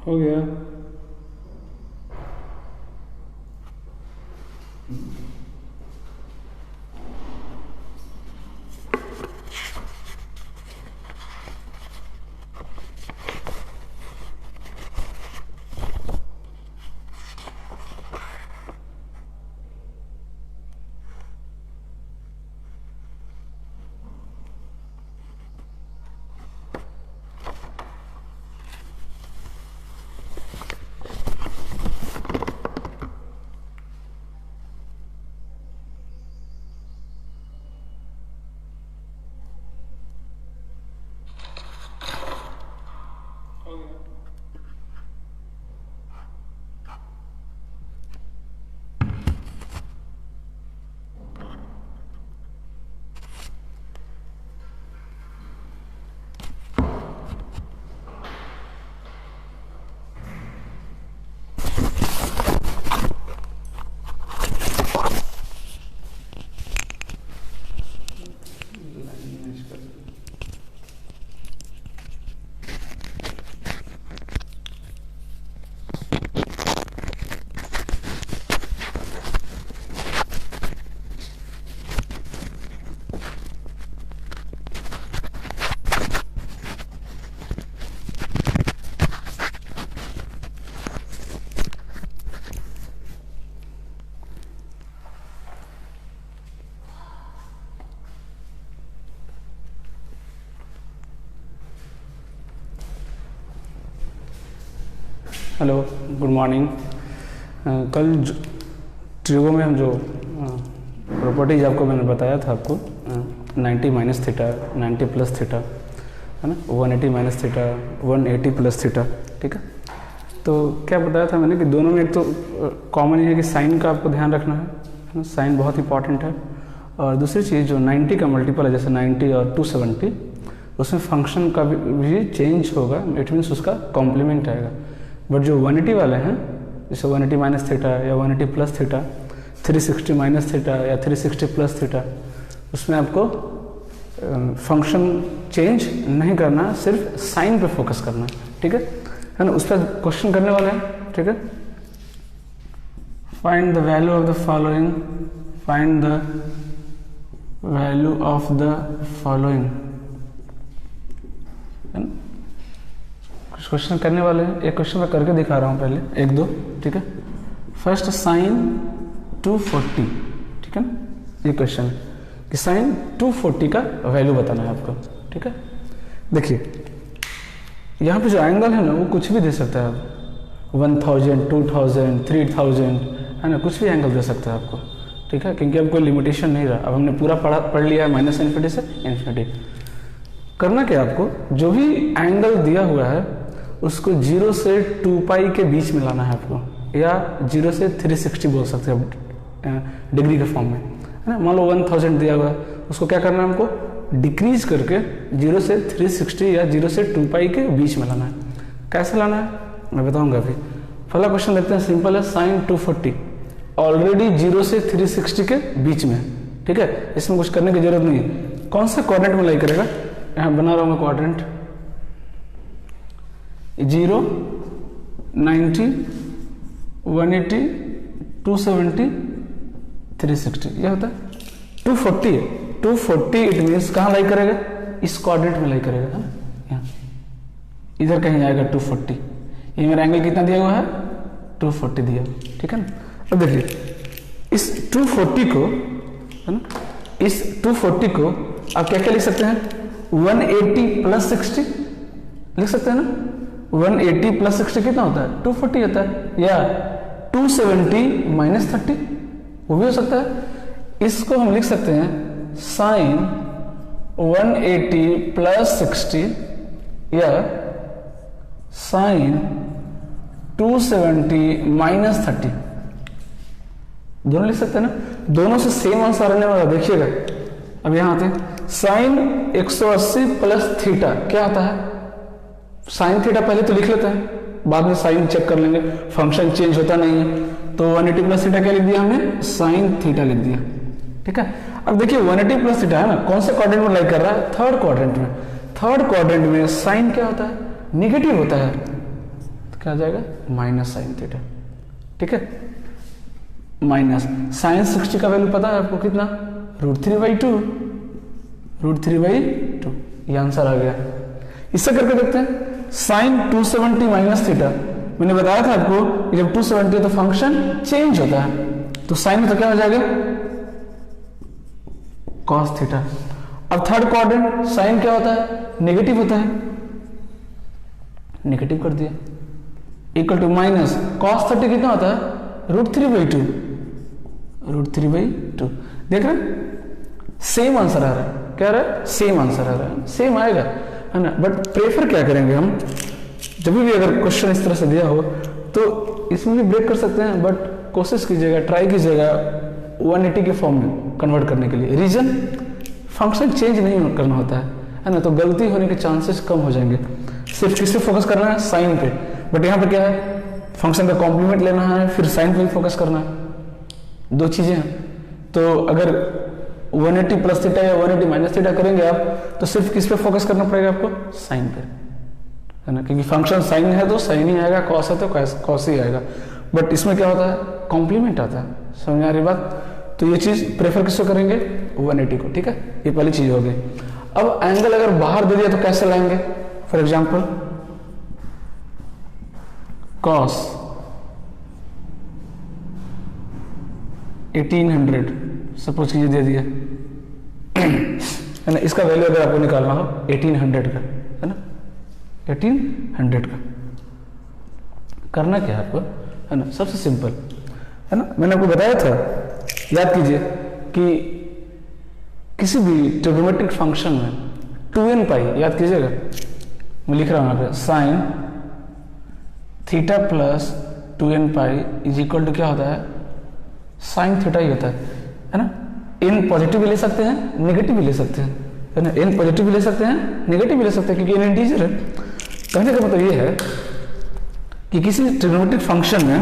हो गया। Hello, good morning. कल ट्रिगो में हम जो प्रॉपर्टीज आपको मैंने बताया था आपको 90 माइनस थीटा, 90 प्लस थीटा, है ना, 180 माइनस थीटा, 180 प्लस थीटा, ठीक है। तो क्या बताया था मैंने कि दोनों में एक तो कॉमन ये है कि साइन का आपको ध्यान रखना है ना, साइन बहुत इंपॉर्टेंट है। और दूसरी चीज़ जो 90 का मल्टीपल है जैसे 90 और 270, उसमें फंक्शन का भी चेंज होगा, इट मीन्स उसका कॉम्प्लीमेंट आएगा। बट जो 180 वाले हैं जैसे 180 माइनस थीटा या 180 प्लस थीटा, 360 माइनस थीटा या 360 प्लस थीटा, उसमें आपको फंक्शन चेंज नहीं करना, सिर्फ साइन पे फोकस करना है, ठीक है ना। उस पर क्वेश्चन करने वाले हैं, ठीक है। Find the value of the following, find the value of the following, है ना। कुछ क्वेश्चन करने वाले हैं, एक क्वेश्चन मैं करके दिखा रहा हूँ पहले, एक दो, ठीक है। फर्स्ट साइन 240, ठीक है ना, ये क्वेश्चन है कि साइन 240 का वैल्यू बताना है आपको, ठीक है। देखिए यहाँ पे जो एंगल है ना वो कुछ भी दे सकता है आप, 1000, 2000, 3000, है ना, कुछ भी एंगल दे सकता है आपको, ठीक है, क्योंकि अब कोई लिमिटेशन नहीं रहा। अब हमने पूरा पढ़ लिया है माइनस इन्फिनिटी से इन्फिनिटी। करना क्या आपको, जो भी एंगल दिया हुआ है उसको 0 से 2 पाई के बीच में लाना है आपको, या 0 से 360 बोल सकते हैं डिग्री के फॉर्म में, है ना। मान लो 1000 दिया हुआ है, उसको क्या करना है हमको, डिक्रीज करके 0 से 360 या 0 से 2 पाई के बीच में लाना है। कैसे लाना है मैं बताऊंगा अभी। पहला क्वेश्चन देखते हैं, सिंपल है। साइन 240 ऑलरेडी 0 से 360 के बीच में है, ठीक है, इसमें कुछ करने की जरूरत नहीं है। कौन से क्वाड्रेंट में लाई करेगा, यहाँ बना रहा हूँ मैं क्वाड्रेंट, 0, 90, 180, 270, 360, यह होता है 240 है। 240 इट मीन्स कहाँ लाई करेगा, इस क्वाड्रेंट में लाई करेगा, है ना, यहाँ इधर कहीं आएगा 240। ये मेरा एंगल कितना दिया हुआ है, 240 दिया, ठीक है ना। अब देखिए इस 240 को, है ना, इस 240 को आप क्या क्या लिख सकते हैं, 180 प्लस 60 लिख सकते हैं ना। 180 प्लस 60 कितना होता है, 240 होता है, या 270 माइनस 30 वो भी हो सकता है। इसको हम लिख सकते हैं साइन 180 प्लस 60 या साइन 270 माइनस 30, दोनों लिख सकते हैं ना। दोनों से सेम आंसर आने वाला, देखिएगा। अब यहां आते हैं, साइन 180 प्लस थीटा क्या आता है, साइन थीटा पहले तो लिख लेते हैं, बाद में साइन चेक कर लेंगे, फंक्शन चेंज होता नहीं है। तो 180 प्लस थीटा क्या लिख दिया हमने, साइन थीटा लिख दिया, ठीक है। अब देखिए 180 प्लस थीटा है ना, कौन से क्वाड्रेंट में लाई कर रहा है, थर्ड क्वाड्रेंट में। थर्ड क्वाड्रेंट में साइन क्या होता है, निगेटिव होता है। तो क्या आ जाएगा माइनस साइन थीटा, ठीक है। माइनस साइन 60 का वैल्यू पता है आपको कितना, √3/2, √3/2, ये आंसर आ गया। इससे करके देखते हैं साइन 270 माइनस थीटा, मैंने बताया था आपको जब 270 है तो फंक्शन चेंज होता है, तो साइन में तो क्या हो जाएगा कॉस थीटा। अब थर्ड क्वाड्रेंट साइन क्या होता है, नेगेटिव होता है, नेगेटिव कर दिया, इक्वल टू माइनस कॉस 30 कितना होता है √3/2, √3/2। देख रहे सेम आंसर आ रहा है, क्या आ रहा है सेम आंसर आ रहा है, सेम आएगा है ना। बट प्रेफर क्या करेंगे हम, जब भी अगर क्वेश्चन इस तरह से दिया हो तो इसमें भी ब्रेक कर सकते हैं, बट कोशिश कीजिएगा, ट्राई कीजिएगा 180 के फॉर्म में कन्वर्ट करने के लिए। रीजन फंक्शन चेंज नहीं करना होता है ना, तो गलती होने के चांसेस कम हो जाएंगे। सिर्फ किस पे फोकस करना है, साइन पे, बट यहाँ पे क्या है फंक्शन का कॉम्प्लीमेंट लेना है, फिर साइन पे भी फोकस करना है, दो चीजें हैं। तो अगर 180 प्लस थीटा या 180 माइनस थीटा करेंगे आप, तो सिर्फ किस पे फोकस करना पड़ेगा आपको, साइन पे, है ना, क्योंकि फंक्शन साइन है तो साइन ही आएगा, कॉस है तो कॉस ही आएगा। बट इसमें क्या होता है कॉम्प्लीमेंट आता है, समझ में आ रही बात। तो ये चीज प्रेफर किसको करेंगे 180 को, ठीक है, ये पहली चीज हो गई। अब एंगल अगर बाहर दे दिया तो कैसे लाएंगे, फॉर एग्जाम्पल कॉस 1800 सपोज कीजिए दे दिया है ना, इसका वैल्यू अगर आपको निकालना हो 1800 का, है ना, 1800 का करना क्या है आपको, है ना, सबसे सिंपल, है ना, मैंने आपको बताया था, याद कीजिए कि किसी भी ट्रिग्नोमेट्रिक फंक्शन में 2n पाई, याद कीजिएगा, मैं लिख रहा हूं यहाँ पे sine theta plus 2n pi is equal to क्या होता है साइन थीटा ही होता है ना। n पॉजिटिव भी ले सकते हैं, नेगेटिव भी ले सकते हैं, है ना, n पॉजिटिव भी ले सकते हैं, नेगेटिव भी ले सकते हैं, क्योंकि n इंटीजर है। कहने का मतलब ये है कि किसी ट्रिग्नोमेट्रिक फंक्शन में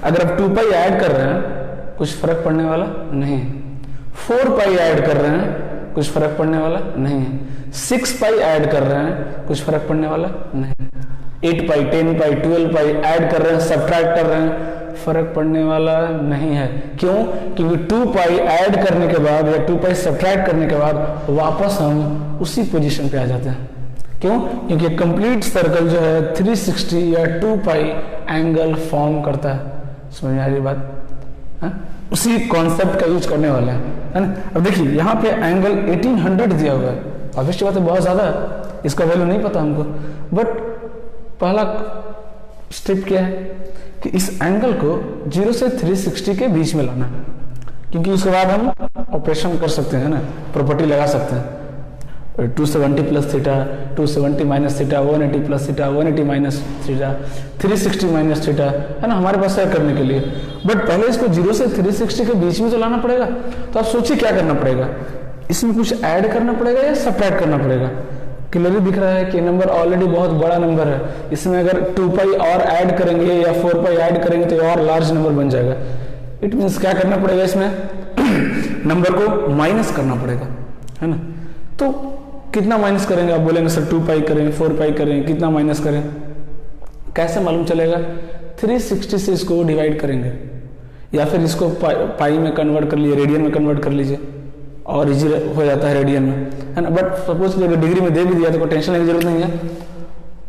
अगर आप 2 पाई ऐड कर रहे हैं कुछ फर्क पड़ने वाला नहीं है, 4 पाई ऐड कर रहे हैं कुछ फर्क पड़ने वाला नहीं है, 6 पाई ऐड कर रहे हैं कुछ फर्क पड़ने वाला नहीं है, 8 पाई 10 पाई 12 पाई ऐड कर रहे हैं, सब्ट्रैक्ट कर रहे हैं, फर्क पड़ने वाला नहीं है। क्यों, क्योंकि 2 पाई ऐड करने के बाद या 2 पाई सब्ट्रैक्ट करने के बाद वापस हम उसी पोजीशन पे आ जाते हैं। क्यों, क्योंकि कंप्लीट सर्कल जो है 360 या 2 पाई एंगल फॉर्म करता है, समझ में आ रही बात है? उसी कॉन्सेप्ट का यूज करने वाले हैं, है ना। अब देखिए यहाँ पे एंगल 1800 दिया हुआ है, ऑब्वियसली बात है बहुत ज्यादा है, इसका वैल्यू नहीं पता हमको, बट पहला स्टेप क्या है कि इस एंगल को 0 से 360 के बीच में लाना, क्योंकि उसके बाद हम ऑपरेशन कर सकते हैं ना, प्रॉपर्टी लगा सकते हैं, 270 plus theta, 270 minus theta, 180 plus theta, 180 minus theta, 360 minus theta, है ना, हमारे पास है करने के लिए। बट पहले इसको 0 से 360 के बीच में तो लाना पड़ेगा। तो आप सोचिए क्या करना पड़ेगा, इसमें कुछ ऐड करना पड़ेगा या सब्ट्रैक्ट करना पड़ेगा। क्लियरली दिख रहा है कि नंबर ऑलरेडी बहुत बड़ा नंबर है, इसमें अगर 2 पाई और ऐड करेंगे या 4 पाई ऐड करेंगे तो और लार्ज नंबर बन जाएगा। इट मीन्स क्या करना पड़ेगा, इसमें नंबर को माइनस करना पड़ेगा, है ना। तो कितना माइनस करेंगे, आप बोलेंगे सर 2 पाई करें, 4 पाई करें, कितना माइनस करें, कैसे मालूम चलेगा, 360 से इसको डिवाइड करेंगे या फिर इसको पाई में कन्वर्ट कर लीजिए, रेडियन में कन्वर्ट कर लीजिए और इजी हो जाता है रेडियन में, है ना। बट सपोज अगर डिग्री में दे भी दिया तो कोई टेंशन लेने की जरूरत नहीं है।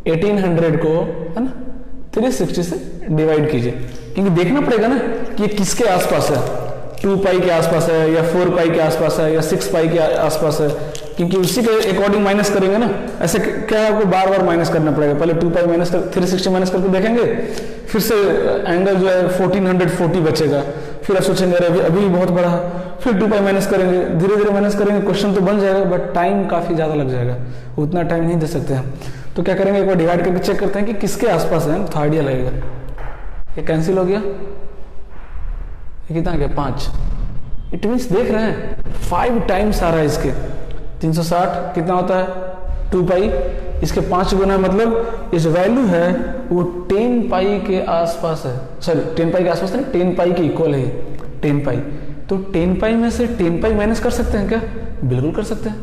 1800 को, है ना, 360 से डिवाइड कीजिए, क्योंकि देखना पड़ेगा ना कि ये किसके आसपास है, 2 पाई के आसपास है या 4 पाई के आसपास है या 6 पाई के आसपास है, क्योंकि उसी के अकॉर्डिंग माइनस करेंगे ना। ऐसे क्या है, आपको बार बार माइनस करना पड़ेगा, पहले 2 पाई माइनस 360 माइनस करके देखेंगे, फिर से एंगल जो है 1440 बचेगा, फिर आप सोचेंगे अरे अभी बहुत बड़ा है, फिर 2 पाई माइनस करेंगे, धीरे धीरे माइनस करेंगे, क्वेश्चन तो बन जाएगा बट टाइम काफी ज्यादा लग जाएगा, उतना टाइम नहीं दे सकते हम। तो क्या करेंगे, एक बार डिवाइड करके चेक करते हैं कि किसके आसपास है, तो आइडिया लगेगा। ये कैंसिल हो गया, ये कितना गया 5, इट मीन्स देख रहे हैं 5 टाइम्स आ रहा है इसके, 360 कितना होता है 2 पाई, इसके 5 गुना, मतलब इस वैल्यू है वो 10 पाई के आसपास है, सॉरी 10 पाई के आसपास नहीं, 10 पाई के इक्वल है 10 पाई। तो 10 पाई में से 10 पाई माइनस कर सकते हैं क्या, बिल्कुल कर सकते हैं,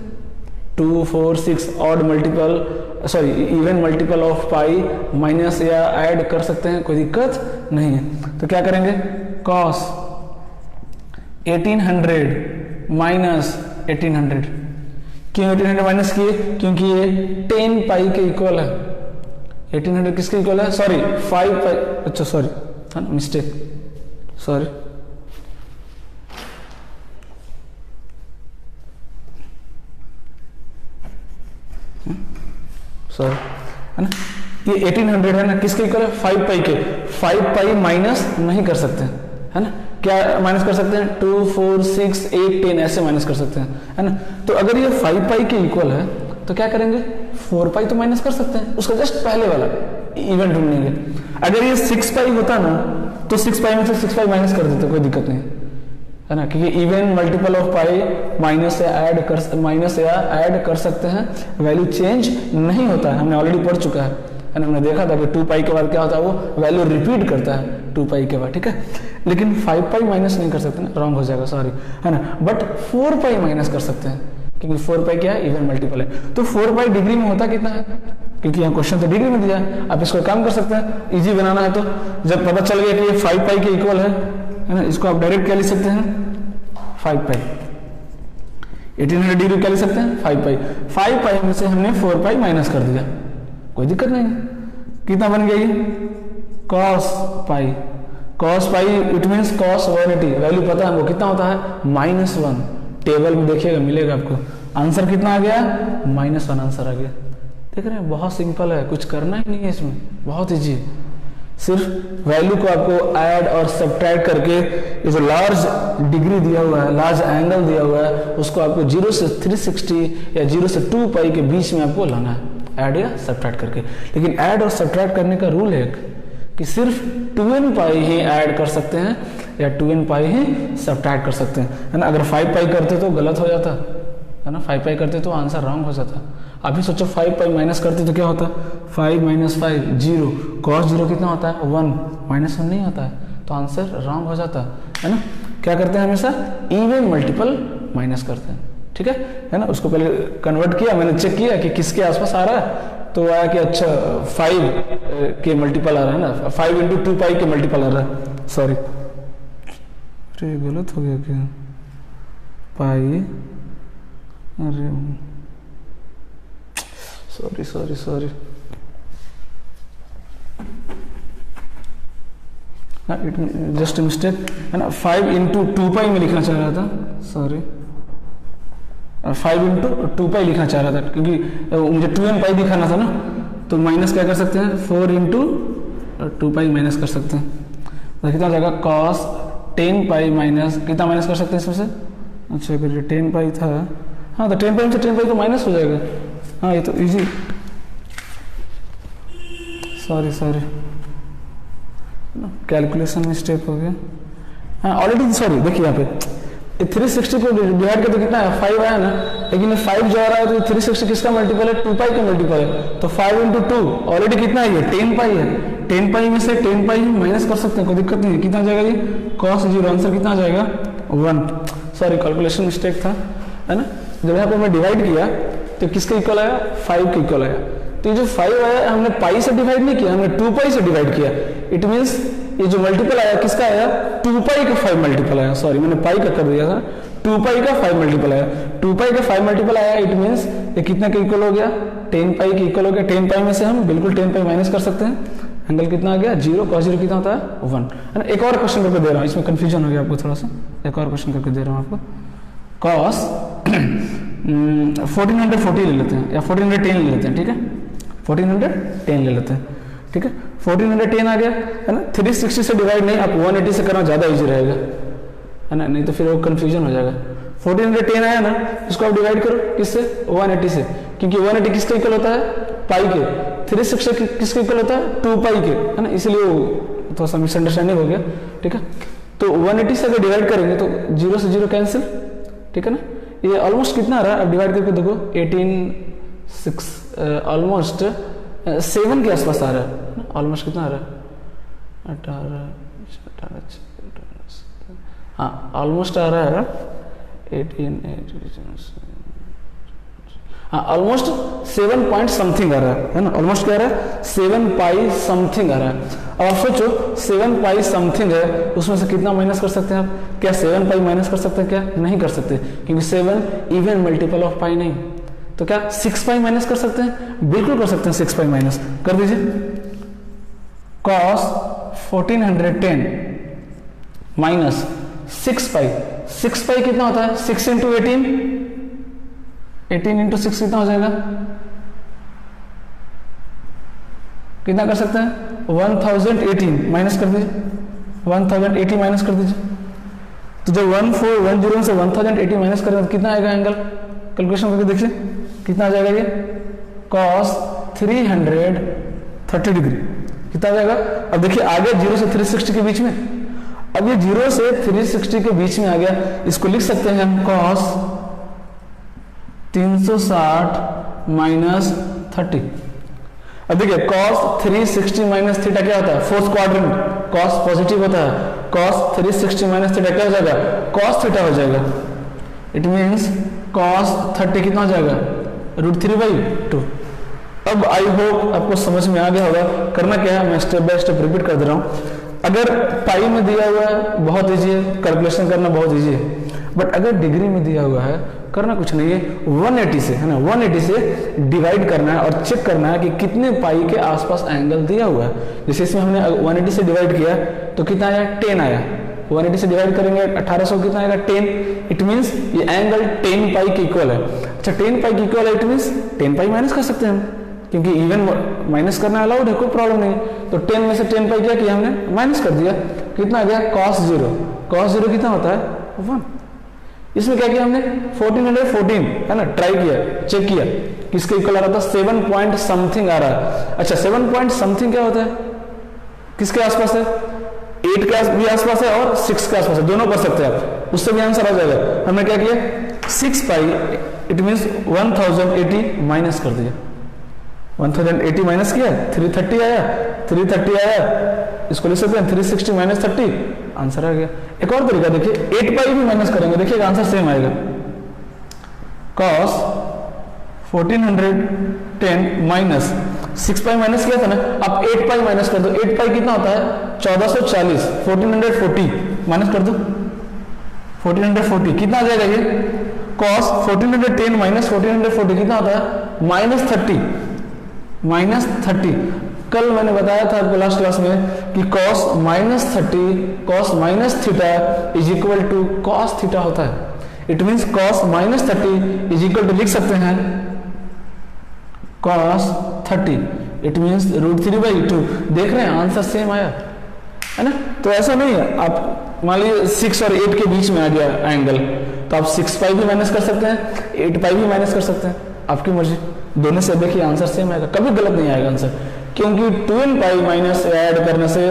2 4 6 odd multiple sorry even multiple of pi minus या ऐड कर सकते हैं, कोई दिक्कत नहीं है। तो क्या करेंगे, कॉस 1800 माइनस 1800, क्यों 1800 माइनस किए, क्योंकि ये 10 पाई के इक्वल है। 1800 किसके इक्वल है, सॉरी 5 पाई, अच्छा सॉरी मिस्टेक, सॉरी सॉरी, है ना, ये 1800 है ना, किसके इक्वल है, 5 पाई के। 5 पाई माइनस नहीं कर सकते है ना, क्या माइनस कर सकते हैं, 2 4 6 8 10 ऐसे माइनस कर सकते हैं, है ना। तो अगर ये 5 पाई के इक्वल है तो क्या करेंगे, 4 पाई तो माइनस कर सकते हैं, उसका जस्ट पहले वाला इवेंट ढूंढेंगे। अगर ये 6 पाई होता ना तो 6 पाई में से 6 पाई माइनस कर देते, कोई दिक्कत नहीं है ना, क्योंकि even multiple of pi minus या ऐड कर सकते हैं, वैल्यू चेंज नहीं होता है, हमने ऑलरेडी पढ़ चुका है ना, हमने देखा था कि 2 पाई के बाद क्या होता है, वो वैल्यू रिपीट करता है 2 पाई के बाद, ठीक है। लेकिन 5 पाई माइनस नहीं कर सकते ना, रॉन्ग हो जाएगा, सॉरी, है ना। बट 4 पाई माइनस कर सकते हैं, क्योंकि 4 पाई क्या है, इवन मल्टीपल है। तो 4 पाई डिग्री में होता कितना है, क्योंकि यहाँ क्वेश्चन तो डिग्री में दिया है, आप इसको काम कर सकते हैं, इजी बनाना है। तो जब पता चल गया कि ये 5 पाई के इक्वल है ना, इसको आप डायरेक्ट क्या लिख सकते हैं, 5 पाई। 1800 डिग्री क्या लिख सकते हैं, 5 पाई। 5 पाई में से हमने 4 पाई माइनस कर दिया, कोई दिक्कत नहीं है। कितना बन गया ये, cos pi. Cos pi it means cos 180, value पता है हमको कितना होता है, -1। टेबल में देखिएगा मिलेगा आपको, आंसर कितना आ गया, -1 आंसर आ गया। देख रहे हैं, बहुत सिंपल है, कुछ करना ही नहीं है इसमें, बहुत ईजी है। सिर्फ वैल्यू को आपको ऐड और सब्ट्रैक्ट करके, ये जो लार्ज डिग्री दिया हुआ है, लार्ज एंगल दिया हुआ है, उसको आपको 0 से 360 या 0 से 2 पाई के बीच में आपको लाना है, ऐड या सब्ट्रैक्ट करके। लेकिन ऐड और सब्ट्रैक्ट करने का रूल है कि सिर्फ 2n पाई ही ऐड कर सकते हैं या 2n पाई ही सब्ट्रैक्ट कर सकते हैं, है ना। अगर 5 पाई करते तो गलत हो जाता है ना, 5 पाई करते तो आंसर रॉन्ग हो जाता। अभी सोचो 5 पाई माइनस करते तो क्या होता, 5 - 5 0, cos 0 कितना होता है, 1, -1 नहीं होता है, तो आंसर रॉन्ग हो जाता है ना। क्या करते हैं हमेशा, इवन मल्टीपल माइनस करते हैं, ठीक है ना। उसको पहले कन्वर्ट किया, मैंने चेक किया कि किसके आसपास आ रहा है, तो आया कि अच्छा 5 के मल्टीपल आ रहा है ना, 5 × 2 पाई के मल्टीपल आ रहा है, सॉरी अरे गलत हो गया क्या, पाई, अरे सॉरी जस्ट मिस्टेक, है ना। 5 × 2 पाई में लिखना चाह रहा था, सॉरी 5 × 2 पाई लिखना चाह रहा था, क्योंकि मुझे 2n पाई दिखाना था ना, तो माइनस क्या कर सकते हैं, 4 × 2 पाई माइनस कर सकते हैं, तो कितना हो जाएगा, cos 10 पाई माइनस, कितना माइनस कर सकते हैं इसमें से, अच्छा करिए 10 पाई था, हाँ तो 10 पाई में से 10 पाई तो माइनस हो जाएगा, हाँ ये तो इजी, सॉरी कैलकुलेशन मिस्टेक हो गया, हाँ ऑलरेडी, सॉरी देखिए यहाँ पे 360 को डिवाइड करके कितना है, 5 आया ना, लेकिन 5 जो आ रहा है तो 360 किसका मल्टीपल है, 2 पाई का मल्टीपल है, तो 5 × 2 ऑलरेडी कितना है, ये 10 पाई है, 10 पाई में से 10 पाई माइनस कर सकते हैं, कोई दिक्कत नहीं है। कितना जाएगा ये, cos 0, आंसर कितना आ जाएगा, 1, सॉरी कैलकुलेशन मिस्टेक था, है ना। जब यहाँ पर मैं डिवाइड किया तो किसके इक्वल आया, 5 के इक्वल आया, तो ये जो 5 आया हमने पाई से डिवाइड नहीं किया, हमने 2 पाई से डिवाइड किया, इट मीन्स ये जो मल्टीपल आया किसका आया, 2 पाई का 5 मल्टीपल आया, सॉरी मैंने पाई का कर दिया था, 2 पाई का 5 मल्टीपल आया, 2 पाई का 5 मल्टीपल आया, इट मीन्स ये कितने के इक्वल हो गया, 10 पाई के इक्वल हो गया। 10 पाई में से हम बिल्कुल 10 पाई माइनस कर सकते हैं, एंगल कितना आ गया, 0, cos 0 कितना होता है, 1, है ना। एक और क्वेश्चन करके दे रहा हूँ, इसमें कंफ्यूजन हो गया आपको थोड़ा सा, एक और क्वेश्चन करके दे रहा हूँ आपको, cos 1440 ले लेते हैं या 1410 ले लेते हैं, ठीक है 1410 ले लेते हैं, ठीक है 1410 आ गया, है ना। 360 से डिवाइड नहीं, आप 180 से करना ज़्यादा इजी रहेगा, है ना, नहीं तो फिर वो कंफ्यूजन हो जाएगा। 1410 आया ना, इसको आप डिवाइड करो किससे, 180 से, क्योंकि 180 किसके इक्वल होता है, पाई के, 360 किसके इक्वल होता है, 2 पाई के, है ना, इसलिए वो थोड़ा सा मिसअंडरस्टैंडिंग हो गया, ठीक है। तो 180 से अगर डिवाइड करेंगे तो 0 से 0 कैंसिल, ठीक है ना। ये ऑलमोस्ट कितना आ रहा है, अब डिवाइड करके देखो, 18 ऑलमोस्ट 7 के आसपास आ रहा है, ऑलमोस्ट कितना आ रहा है, 18, हाँ ऑलमोस्ट आ रहा है 18, हाँ ऑलमोस्ट 7 पॉइंट समथिंग आ रहा है ना, ऑलमोस्ट क्या आ रहा है 7 पाई समथिंग आ रहा है। अब आप सोचो 7 पाई समथिंग है, उसमें से कितना माइनस कर सकते हैं आप? क्या 7 पाई माइनस कर सकते हैं? क्या नहीं कर सकते, क्योंकि 7 इवन मल्टीपल ऑफ पाई नहीं। तो क्या 6 पाई माइनस कर सकते हैं? बिल्कुल कर सकते हैं, 6 पाई माइनस कर दीजिए। cos 1410 माइनस 6 पाई, 6 पाई कितना होता है? 6 इंटू 18, 18 इंटू 6 कितना हो जाएगा? कितना कर सकते हैं? 1018 माइनस कर दीजिए, 1080 माइनस कर दीजिए। तो जब 1410 से 1080 माइनस करें तो कितना आएगा एंगल? कैलकुलेशन करके देखिए कितना आ जाएगा ये cos 330 डिग्री कितना आ जाएगा? अब देखिए आ गया 0 से 360 के बीच में। अब ये 0 से 360 के बीच में आ गया, इसको लिख सकते हैं हम cos 360 माइनस 30। अब देखिए cos 360 माइनस थीटा क्या होता है? फोर्थ क्वाड्रेंट, cos पॉजिटिव होता है। cos 360 माइनस थीटा क्या हो जाएगा? cos थीटा हो जाएगा। इट मीन्स cos 30 कितना हो जाएगा? √3/2। अब आई होप आपको समझ में आ गया होगा। करना क्या है मैं स्टेप बाय स्टेप रिपीट कर दे रहा हूँ। अगर पाई में दिया हुआ है बहुत ईजी है, कैलकुलेशन करना बहुत ईजी है। बट अगर डिग्री में दिया हुआ है करना कुछ नहीं है, 180 से है ना, 180 से डिवाइड करना है और चेक करना है कि कितने पाई के आसपास एंगल दिया हुआ है। जैसे इसमें हमने 180 से डिवाइड किया तो कितना आया? 10 आया। 180 से डिवाइड करेंगे 1800 कितना आएगा? 10। इट मीन्स ये एंगल 10 पाई के इक्वल है। अच्छा 10 पाई के इक्वल है, इट मीन्स 10 पाई माइनस कर सकते हैं हम, क्योंकि इवन माइनस करना अलाउड है, कोई प्रॉब्लम नहीं। तो 10 में से 10 पाई क्या किया हमने? माइनस कर दिया। कितना आ गया? cos 0। cos 0 कितना होता है? 1। इसमें क्या किया हमने? 1414 है ना, ट्राई किया, चेक किया किसके इक्वल आ रहा था? 7 पॉइंट समथिंग आ रहा है। अच्छा 7 पॉइंट समथिंग क्या होता है? किसके आसपास है? 8 के भी आसपास है और 6 के आसपास है, दोनों कर सकते हैं आप, उससे भी आंसर आ जाएगा। हमने क्या किया? 6 पाई इट मीन्स 1080 माइनस कर दिया। 1080 माइनस किया 330 आया, 330 आया, इसको लिख सकते हैं 360 माइनस 30, आंसर आ गया। एक और तरीका देखिए, 8 पाई भी माइनस करेंगे, देखिए आंसर सेम आएगा। cos 1410 माइनस 6 पाई माइनस किया था ना, अब 8 पाई माइनस कर दो। 8 पाई कितना होता है? 1440, 1440 माइनस कर दो। 1440 कितना आ जाएगा ये? cos 1410 माइनस 1440 कितना होता है? माइनस 30। कल मैंने बताया था आपको लास्ट क्लास में कि cos -30 cos minus theta is equal to cos theta होता है। It means cos -30 is equal to लिख सकते हैं cos 30, इट मीन्स √3/2। देख रहे हैं आंसर सेम आया है ना। तो ऐसा नहीं है, आप मान लीजिए 6 और 8 के बीच में आ गया एंगल, तो आप 6 पाई भी माइनस कर सकते हैं, 8 पाई भी माइनस कर सकते हैं, आपकी मर्जी। दोनों से देखिए आंसर सेम आएगा, कभी गलत नहीं आएगा आंसर, क्योंकि 12 पाई माइनस ऐड करने से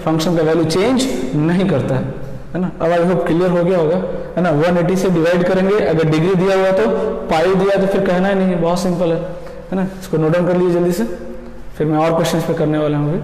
फंक्शन का वैल्यू चेंज नहीं करता है ना। अब आई होप क्लियर हो गया होगा है ना। 180 से डिवाइड करेंगे, अगर डिग्री दिया हुआ तो पाई दिया तो फिर कहना ही नहीं है, बहुत सिंपल है ना। इसको नोट डाउन कर लीजिए जल्दी से, फिर मैं और क्वेश्चन पे करने वाला हूँ अभी।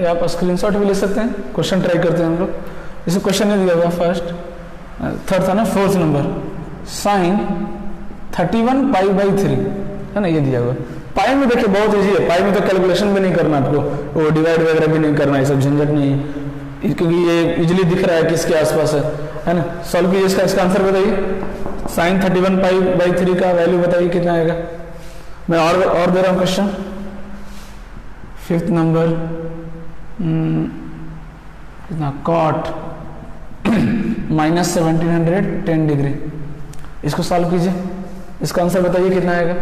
आप स्क्रीनशॉट भी ले सकते हैं, क्वेश्चन ट्राई करते हैं हम लोग। जैसे क्वेश्चन नहीं दिया हुआ फर्स्ट, थर्ड था ना, 4th नंबर, sin 31 पाई/3 है ना, ये दिया हुआ। पाई में देखिए बहुत इजी है, पाई में तो कैलकुलेशन भी नहीं करना आपको, वो डिवाइड वगैरह भी नहीं करना, ये सब झंझट नहीं है, क्योंकि ये इजीली दिख रहा है किसके आसपास है ना। सॉल्व कीजिए इसका आंसर बताइए। sin 31 पाई/3 का वैल्यू बताइए कितना आएगा। मैं और दे रहा हूँ क्वेश्चन। 5th नंबर कितना, cot -1710 डिग्री, इसको सॉल्व कीजिए, इसका आंसर बताइए कितना आएगा।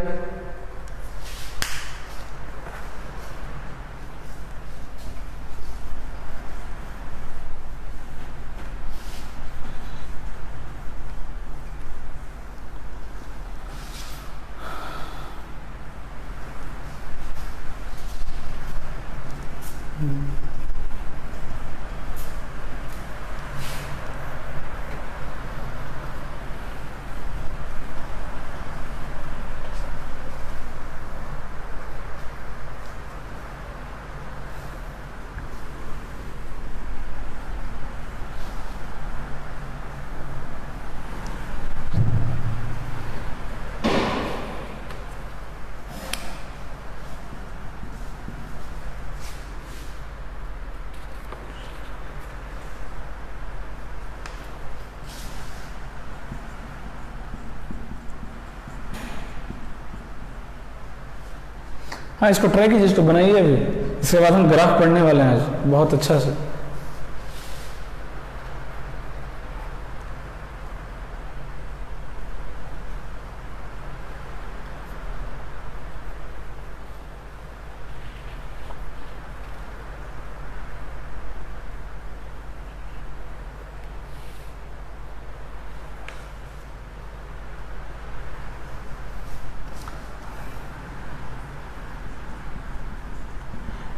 हाँ, इसको ट्राई कीजिए, इसको बनाइए अभी। इसके बाद हम ग्राफ पढ़ने वाले हैं आज बहुत अच्छा से।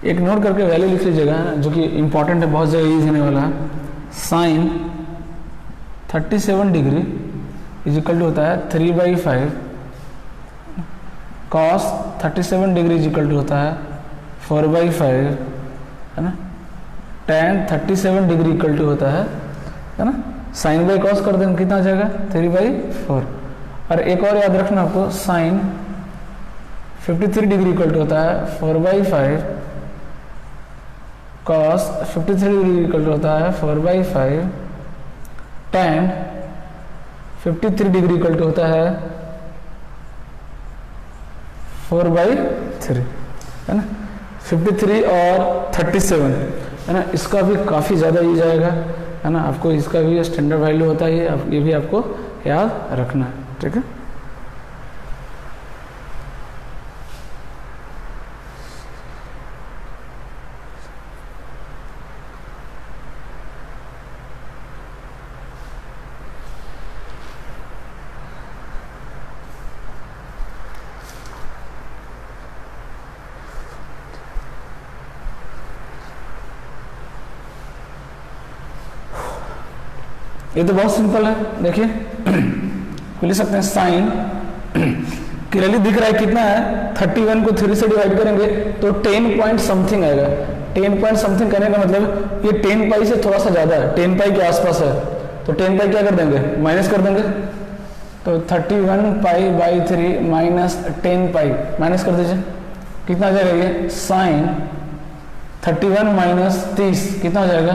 एक नोट करके वैल्यू लिख लीजिएगा, जो कि इंपॉर्टेंट है, बहुत जगह यूज होने वाला है। Sine 37 degree is equal to होता है 3/5, cos 37 degree is equal to होता है 4/5, है ना। tan 37 डिग्री इक्वल टू होता है ना, साइन बाई कॉस कर देंगे, कितना आ जाएगा 3/4। और एक और याद रखना आपको, साइन 53 डिग्री इक्वल टू होता है 4/5, cos 53 डिग्री इक्वल टू होता है 4/5, tan 53 डिग्री इक्वल टू होता है 4/3, है ना। 53 और 37, है ना, इसका भी काफ़ी ज़्यादा यूज आएगा, है ना। आपको इसका भी स्टैंडर्ड वैल्यू होता है, ये भी आपको याद रखना है, ठीक है। ये तो बहुत सिंपल है, देखिए लिख सकते हैं साइन क्लियरली दिख रहा है कितना है, 31 को 3 से डिवाइड करेंगे तो 10 पॉइंट समथिंग आएगा। 10 पॉइंट समथिंग करने का मतलब ये 10 पाई से थोड़ा सा ज़्यादा है, 10 पाई के आसपास है, तो 10 पाई क्या कर देंगे, माइनस कर देंगे। तो 31π/3 माइनस 10 पाई, माइनस कर दीजिए, कितना आ जाएगा ये, साइन 31 माइनस 30 कितना हो जाएगा,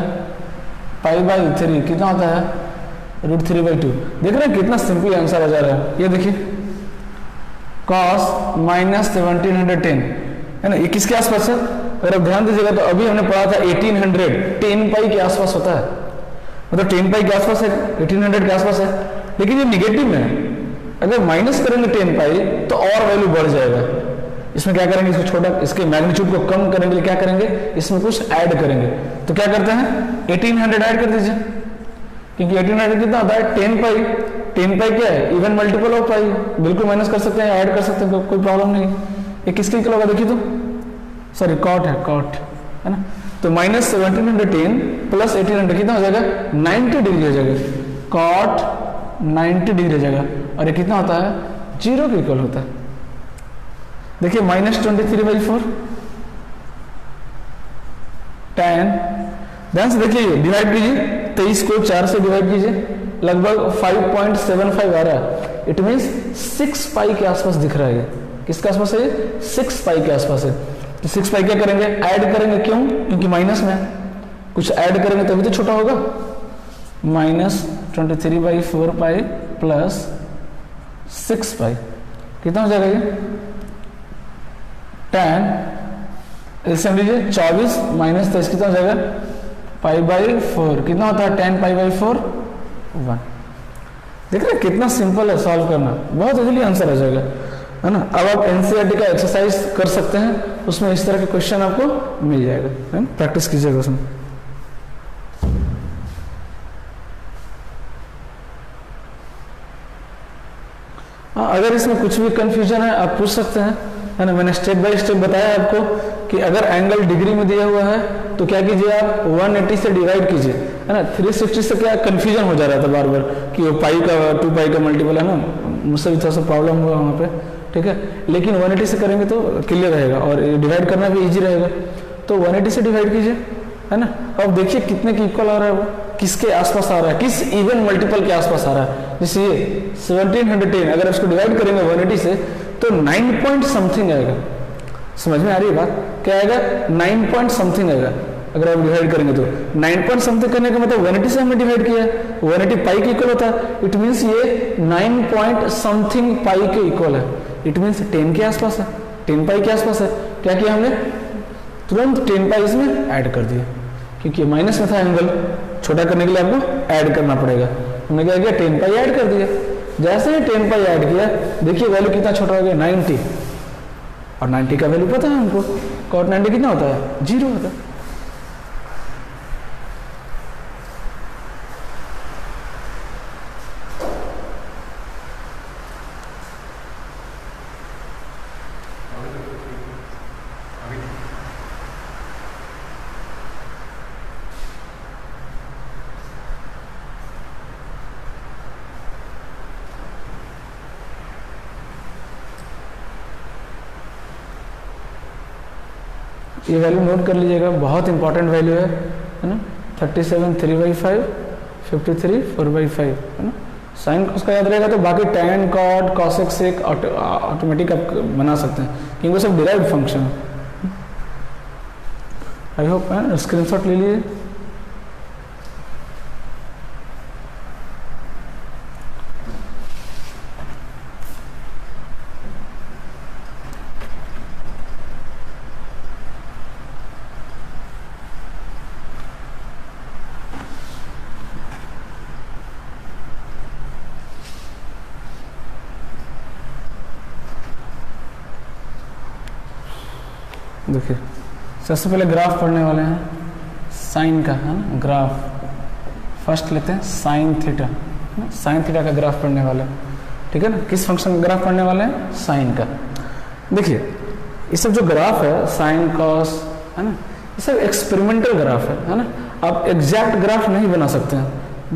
π/3 कितना होता है, √3/2। देख रहे हैं कितना सिंपल आंसर आ जा रहा है। ये देखिए cos -1710, है ना, ये किसके आसपास है, अगर आप ध्यान दीजिएगा तो अभी हमने पढ़ा था 1800, 10 पाई के आसपास होता है, मतलब 10 पाई के आसपास है, 1800 के आसपास है, लेकिन ये निगेटिव में है। अगर माइनस करेंगे 10 पाई तो और वैल्यू बढ़ जाएगा। इसमें क्या करेंगे, इसको छोटा, इसके मैग्नीट्यूड को कम करने के लिए क्या करेंगे, इसमें कुछ ऐड करेंगे। तो क्या करते हैं, 1800 ऐड कर दीजिए, क्योंकि 1800 कितना होता है, 10 पाई। 10 पाई क्या है, इवन मल्टीपल ऑफ पाई, बिल्कुल माइनस कर सकते हैं, ऐड कर सकते हैं, कोई प्रॉब्लम नहीं। ये किसके इक्वल होगा, देखिए तो, सॉरी कॉट है, कॉट, है ना। तो -1710 प्लस 1800 कितना हो जाएगा, 90 डिग्री हो जाएगा, कॉट 90 डिग्री हो जाएगा। और ये कितना होता है, 0 के इक्वल होता है। देखिए -23/4 tan, ध्यान से देखिए, डिवाइड कीजिए, 23 को 4 से डिवाइड कीजिए, लगभग 5.75 आ रहा है। इट मीन्स 6 पाई के आसपास दिख रहा है। ये किसके आसपास है, 6 पाई के आसपास है। तो 6 पाई क्या करेंगे, ऐड करेंगे, क्यों, क्योंकि माइनस में कुछ ऐड करेंगे तभी तो छोटा होगा। -23/4 पाई प्लस 6 पाई कितना हो जाएगा ये, tan एलसीएम लीजिए, 24 माइनस 23 कितना हो जाएगा, π/4 कितना होता है, tan π/4 1। देख रहे कितना सिंपल है सॉल्व करना, बहुत इजीली आंसर आ जाएगा, है ना। अब आप एनसीईआरटी का एक्सरसाइज कर सकते हैं, उसमें इस तरह के क्वेश्चन आपको मिल जाएगा, है ना, प्रैक्टिस कीजिएगा उसमें। हाँ, अगर इसमें कुछ भी कंफ्यूजन है आप पूछ सकते हैं, है ना। मैंने स्टेप बाय स्टेप बताया आपको कि अगर एंगल डिग्री में दिया हुआ है तो क्या कीजिए, आप 180 से डिवाइड कीजिए, है ना। 360 से क्या कंफ्यूजन हो जा रहा था बार बार कि वो पाई का 2 पाई का मल्टीपल है ना, मुझसे भी थोड़ा सा प्रॉब्लम हुआ वहाँ पे, ठीक है। लेकिन 180 से करेंगे तो क्लियर रहेगा और डिवाइड करना भी ईजी रहेगा। तो 180 से डिवाइड कीजिए, है ना। अब देखिए कितने के इक्वल आ रहा है, वो किसके आसपास आ रहा है, किस इवन मल्टीपल के आसपास आ रहा है। जैसे ये 1710, अगर इसको डिवाइड करेंगे 180 से तो 9 पॉइंट समथिंग आएगा। समझ में आ रही है बात, क्या आएगा, 9 पॉइंट समथिंग आएगा। अगर आप डिवाइड करेंगे तो 9 पॉइंट समथिंग करने का मतलब 180 से हमने डिवाइड किया है, 180 पाई के इक्वल होता है। इट मीन्स ये 9 पॉइंट समथिंग पाई के इक्वल है। इट मीन्स 10 के आसपास है, 10 पाई के आसपास है। क्या किया हमने, तुरंत 10 पाई इसमें ऐड कर दिया, क्योंकि माइनस में था एंगल, छोटा करने के लिए आपको ऐड करना पड़ेगा। हमने क्या किया, 10 पाई ऐड कर दिया। जैसे ही 10 पाई ऐड किया, देखिए वैल्यू कितना छोटा हो गया, 90, और 90 का वैल्यू पता है हमको, cot 90 कितना होता है, 0 होता है। ये वैल्यू नोट कर लीजिएगा, बहुत इंपॉर्टेंट वैल्यू है ना। 37 3/5, 53 4/5 है ना। साइन उसका याद रहेगा तो बाकी tan cot cosec sec automatic आप बना सकते हैं, क्योंकि वो सब डिराइव्ड फंक्शन है। आई होप स्क्रीनशॉट ले लीजिए। देखिए सबसे पहले ग्राफ पढ़ने वाले हैं साइन का, है ना। ग्राफ फर्स्ट लेते हैं साइन थीटा, साइन थीटा का ग्राफ पढ़ने वाले हैं, ठीक है ना। किस फंक्शन का ग्राफ पढ़ने वाले हैं, साइन का। देखिए ये सब जो ग्राफ है साइन कॉस, है ना, ये सब एक्सपेरिमेंटल ग्राफ है ना। आप एग्जैक्ट ग्राफ नहीं बना सकते हैं,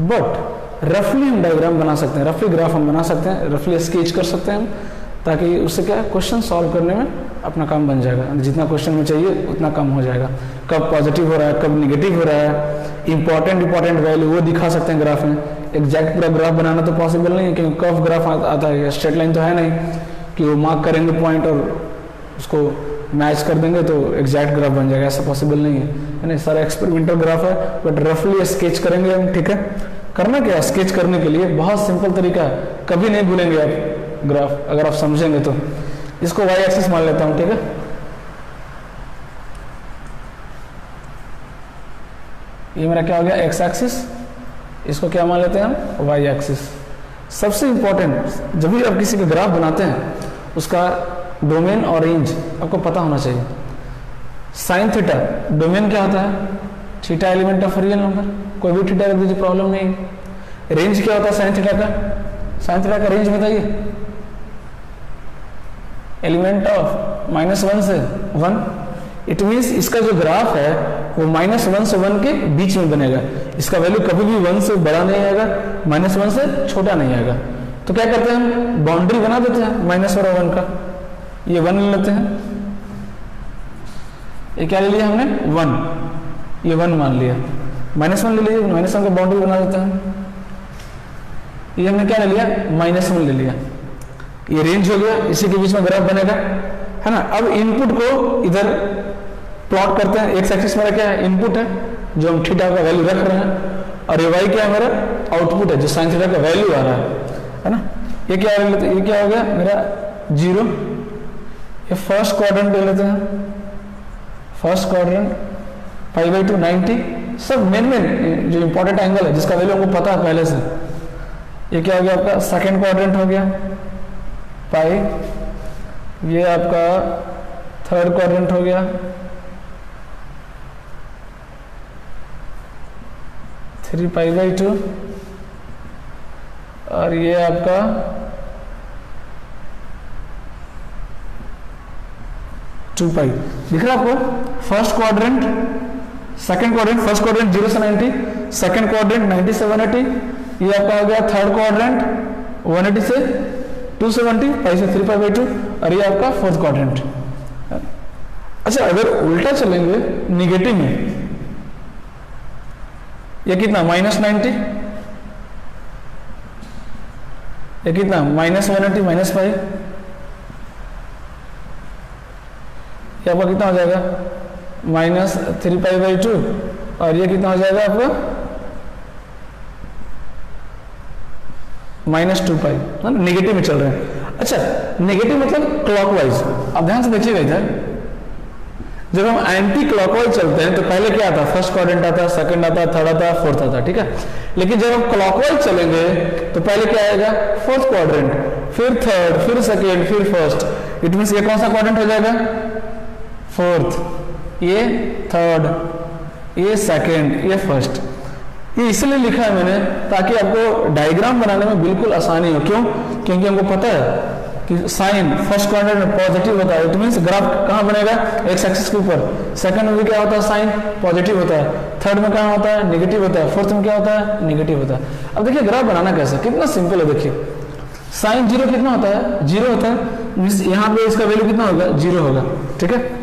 बट रफली हम डायग्राम बना सकते हैं, रफली ग्राफ हम बना सकते हैं, रफली स्केच कर सकते हैं हम, ताकि उससे क्या क्वेश्चन सॉल्व करने में अपना काम बन जाएगा। जितना क्वेश्चन में चाहिए उतना कम हो जाएगा। कब पॉजिटिव हो रहा है, कब निगेटिव हो रहा है, इंपॉर्टेंट वैल्यू वो दिखा सकते हैं ग्राफ में। एग्जैक्ट पूरा ग्राफ बनाना तो पॉसिबल नहीं है, क्योंकि कर्व ग्राफ आता है, स्ट्रेट लाइन तो है नहीं कि वो मार्क करेंगे पॉइंट और उसको मैच कर देंगे तो एग्जैक्ट ग्राफ बन जाएगा, ऐसा पॉसिबल नहीं है ना। सारा एक्सपेरिमेंटल ग्राफ है, बट रफली स्केच करेंगे हम, ठीक है। करना क्या है, स्केच करने के लिए बहुत सिंपल तरीका है, कभी नहीं भूलेंगे आप ग्राफ, अगर आप समझेंगे तो। इसको वाई एक्सिस मान लेता हूं, ठीक है। ये मेरा क्या हो गया, एक्स एक्सिस, इसको क्या मान लेते हैं हम, वाई एक्सिस। सबसे इंपॉर्टेंट जब भी आप किसी का ग्राफ बनाते हैं उसका डोमेन और रेंज आपको पता होना चाहिए। साइन थीटा डोमेन क्या होता है, theta element of real number, कोई भी थीटा रख दीजिए प्रॉब्लम नहीं। रेंज क्या होता है साइन थीटा का, साइन थीटा का रेंज बताइए, एलिमेंट ऑफ -1 से 1। इट मीन्स इसका जो ग्राफ है वो -1 से 1 के बीच में बनेगा। इसका वैल्यू कभी भी 1 से बड़ा नहीं आएगा, -1 से छोटा नहीं आएगा। तो क्या करते हैं हम, बाउंड्री बना देते हैं -1 और 1 का। ये 1 ले लेते हैं, ये क्या ले लिया हमने 1, ये 1 मान लिया। -1 ले लीजिए, -1 का बाउंड्री बना देते हैं। ये हमने क्या ले लिया, -1 ले लिया। ये रेंज हो गया, इसी के बीच में ग्राफ बनेगा, है ना। अब इनपुट को इधर प्लॉट करते हैं। एक्स एक्सिस मेरा क्या है, इनपुट है जो हम थीटा का वैल्यू रख रहे हैं, और ये वाई क्या है, मेरा आउटपुट है जो साइन थीटा का वैल्यू आ रहा है ना। ये क्या ले लेते हैं, ये क्या हो गया मेरा 0। ये फर्स्ट क्वाड्रेंट ले लेते हैं, फर्स्ट क्वाड्रेंट π/2 90, सब मेन जो इंपॉर्टेंट एंगल है जिसका वैल्यू हमको पता है पहले से। ये क्या हो गया आपका सेकेंड क्वाड्रेंट हो गया पाई, ये आपका थर्ड क्वाड्रेंट हो गया 3π/2, और ये आपका 2π। दिख रहा है आपको, first quadrant, second quadrant, first quadrant 0 से 90, सेकंड क्वाड्रेंट 90 से 180, ये आपका हो गया थर्ड क्वाड्रेंट 180 से 270, π से 3π/2, और ये आपका फोर्थ क्वाड्रेंट। अच्छा अगर उल्टा चलेंगे निगेटिव में, ये कितना -90, ये कितना -180 -π, ये आपका कितना हो जाएगा -3π/2, और ये कितना हो जाएगा आपका -2π। नेगेटिव में चल रहे हैं। अच्छा नेगेटिव मतलब क्लॉकवाइज, आप ध्यान से देखिएगा इधर, जब हम एंटी क्लॉकवाइज चलते हैं तो पहले क्या आता है, फर्स्ट क्वाड्रेंट आता है, सेकंड आता है, थर्ड आता है, फोर्थ आता है, ठीक है। लेकिन जब हम क्लॉकवाइज चलेंगे तो पहले क्या आएगा, फोर्थ क्वाड्रेंट, फिर थर्ड, फिर सेकंड, फिर फर्स्ट। इट मींस ये कौन सा क्वाड्रेंट हो जाएगा, फोर्थ, ये थर्ड, ये सेकंड, ये फर्स्ट। ये इसलिए लिखा है मैंने ताकि आपको डायग्राम बनाने में बिल्कुल आसानी हो। क्यों, क्योंकि हमको पता है कि साइन फर्स्ट क्वाड्रेंट में पॉजिटिव होता है, तो मीन्स ग्राफ कहाँ बनेगा, एक्स एक्सिस के ऊपर। सेकंड में भी क्या होता है, साइन पॉजिटिव होता है। थर्ड में क्या होता है, नेगेटिव होता है। फोर्थ में क्या होता है, नेगेटिव होता है। अब देखिए ग्राफ बनाना कैसे, कितना सिंपल है। देखिए साइन जीरो कितना होता है, जीरो होता है, मीन्स यहाँ पे इसका वैल्यू कितना होगा, जीरो होगा, ठीक है।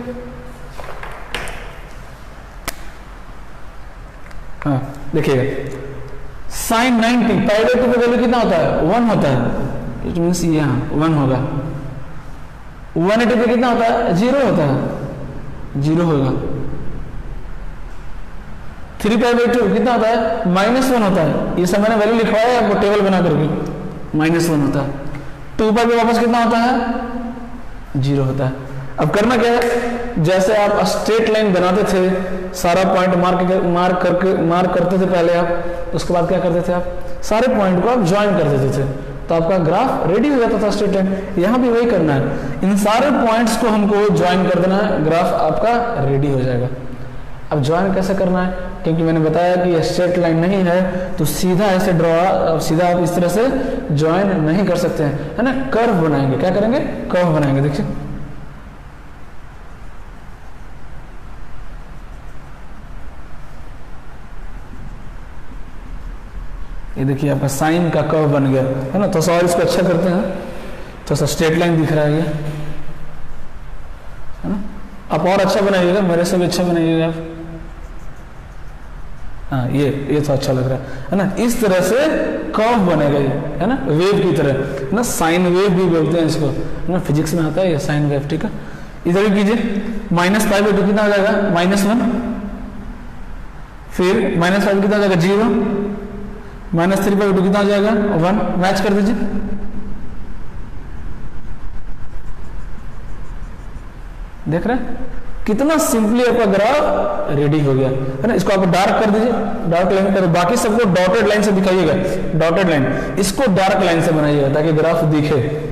हाँ देखिएगा, साइन 90 पाई/2 का वैल्यू कितना होता है, 1 होता है। इट मीन्स यहाँ 1 होगा। 180 पे कितना होता है, 0 होता है, 0 होगा। 3 पाई/2 कितना होता है, -1 होता है। ये सब मैंने वैल्यू लिखवाया है आपको टेबल बना करके, -1 होता है। 2 पाई पे वापस कितना होता है, 0 होता है। अब करना क्या है, जैसे आप स्ट्रेट लाइन बनाते थे, सारा पॉइंट मार्क करते थे पहले आप, उसके बाद क्या करते थे आप, सारे पॉइंट को आप ज्वाइन कर देते थे, तो आपका ग्राफ रेडी हो जाता था स्ट्रेट लाइन। यहाँ भी वही करना है, इन सारे पॉइंट्स को हमको ज्वाइन कर देना है, ग्राफ आपका रेडी हो जाएगा। अब ज्वाइन कैसे करना है, क्योंकि मैंने बताया कि ये स्ट्रेट लाइन नहीं है, तो सीधा ऐसे ड्रॉ, सीधा आप इस तरह से ज्वाइन नहीं कर सकते हैं, है ना। कर्व बनाएंगे, क्या करेंगे, कर्व बनाएंगे। देखिए ये देखिए आपका साइन का कर्व बन गया, है ना। तो और इसको अच्छा करते हैं, तो सा स्ट्रेट लाइन दिख रहा है ये, है ना। आप और अच्छा बनाइएगा, मेरे से भी अच्छा बनाइएगा आप। हाँ ये तो अच्छा लग रहा है ना। इस तरह से कर्व बनेगा ये, है ना, वेव की तरह, है ना। साइन वेव भी बोलते हैं इसको, है ना, फिजिक्स में आता है ये साइन वेव, ठीक है। इधर भी कीजिए, -π/2 कितना आ जाएगा, -1, फिर -5 कितना आ जाएगा, 0, -3/2 कितना आ जाएगा, 1। मैच कर दीजिए, देख रहे हैं कितना सिंपली आपका ग्राफ रेडी हो गया, है ना। इसको आप डार्क कर दीजिए, डार्क लाइन कर, बाकी सबको डॉटेड लाइन से दिखाइएगा, डॉटेड लाइन, इसको डार्क लाइन से बनाइएगा ताकि ग्राफ दिखे।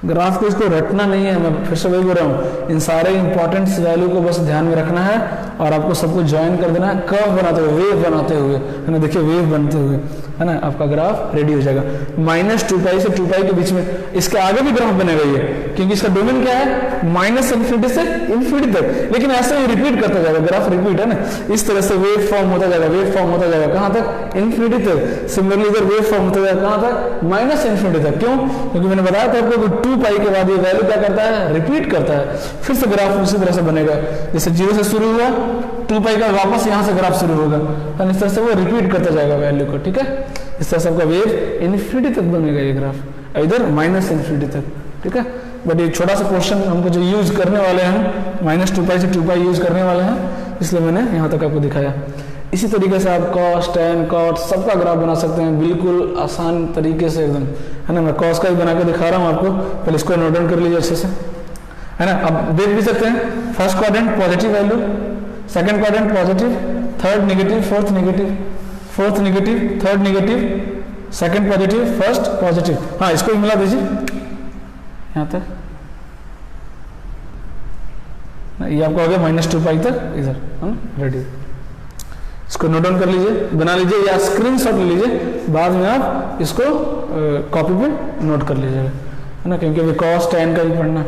ग्राफ को इसको रटना नहीं है, मैं फिर से वही बोल रहा हूँ, इन सारे इंपॉर्टेंट वैल्यू को बस ध्यान में रखना है और आपको सबको ज्वाइन कर देना है, कर्व बनाते हुए, वेव बनाते हुए, है ना। देखिए वेव बनते हुए, है ना, आपका ग्राफ रेडी हो जाएगा। -2π से 2π के बीच में, इसके आगे भी ग्राफ बनेगा ये, क्योंकि इसका डोमेन क्या है, -∞ से ∞ तक। लेकिन ऐसे ही रिपीट करता जाएगा, ग्राफ रिपीट, है ना। इस तरह से वेव फॉर्म होता जाएगा, वेव फॉर्म होता जाएगा, कहाँ तक, ∞ तक। सिमिलरली इधर वेव फॉर्म होता जाएगा, कहाँ तक, -∞ तक। क्यों, क्योंकि मैंने बताया था आपको 2π के बाद ये वैल्यू क्या करता है, रिपीट करता है, फिर से ग्राफ उसी तरह से बनेगा। जैसे 0 से शुरू हुआ, 2π का वापस यहाँ से ग्राफ शुरू होगा, तो इस तरह से वो रिपीट करता जाएगा वैल्यू को, ठीक है। इस तरह से आपका वेव ∞ तक बनेगा ये ग्राफ, इधर -∞ तक, ठीक है। बट ये छोटा सा क्वेश्चन हमको जो यूज करने वाले हैं, -2π से 2π यूज करने वाले हैं, इसलिए मैंने यहाँ तक आपको दिखाया। इसी तरीके से आप कॉस, टैन, कॉट सबका ग्राफ बना सकते हैं, बिल्कुल आसान तरीके से एकदम, है ना। मैं कॉस का ही बना के दिखा रहा हूँ आपको, पहले इसको नोट डाउन कर लीजिए अच्छे से, है ना। अब देख भी सकते हैं, first quadrant positive value, second quadrant positive, third negative, fourth negative, fourth negative, third negative, second positive, first positive. हाँ इसको भी मिला दीजिए यहाँ तक, ये आपका हो गया -2π तक इधर, है ना, रेडी। इसको नोट डाउन कर लीजिए, बना लीजिए या स्क्रीनशॉट ले लीजिए, बाद में आप इसको कॉपी पे नोट कर लीजिएगा, है ना, क्योंकि अभी कॉस टैन का भी पढ़ना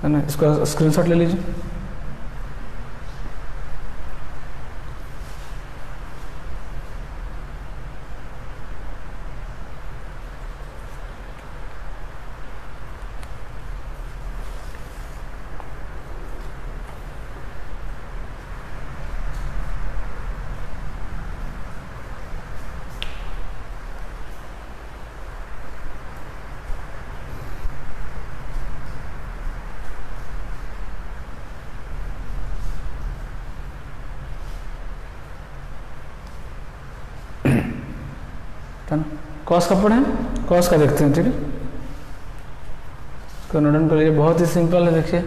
है ना। इसको स्क्रीनशॉट ले लीजिए। है ना। कॉस का पढ़े, कॉस का देखते हैं, ठीक है। इसको नोट डाउन कर लीजिए, बहुत ही सिंपल है, देखिए।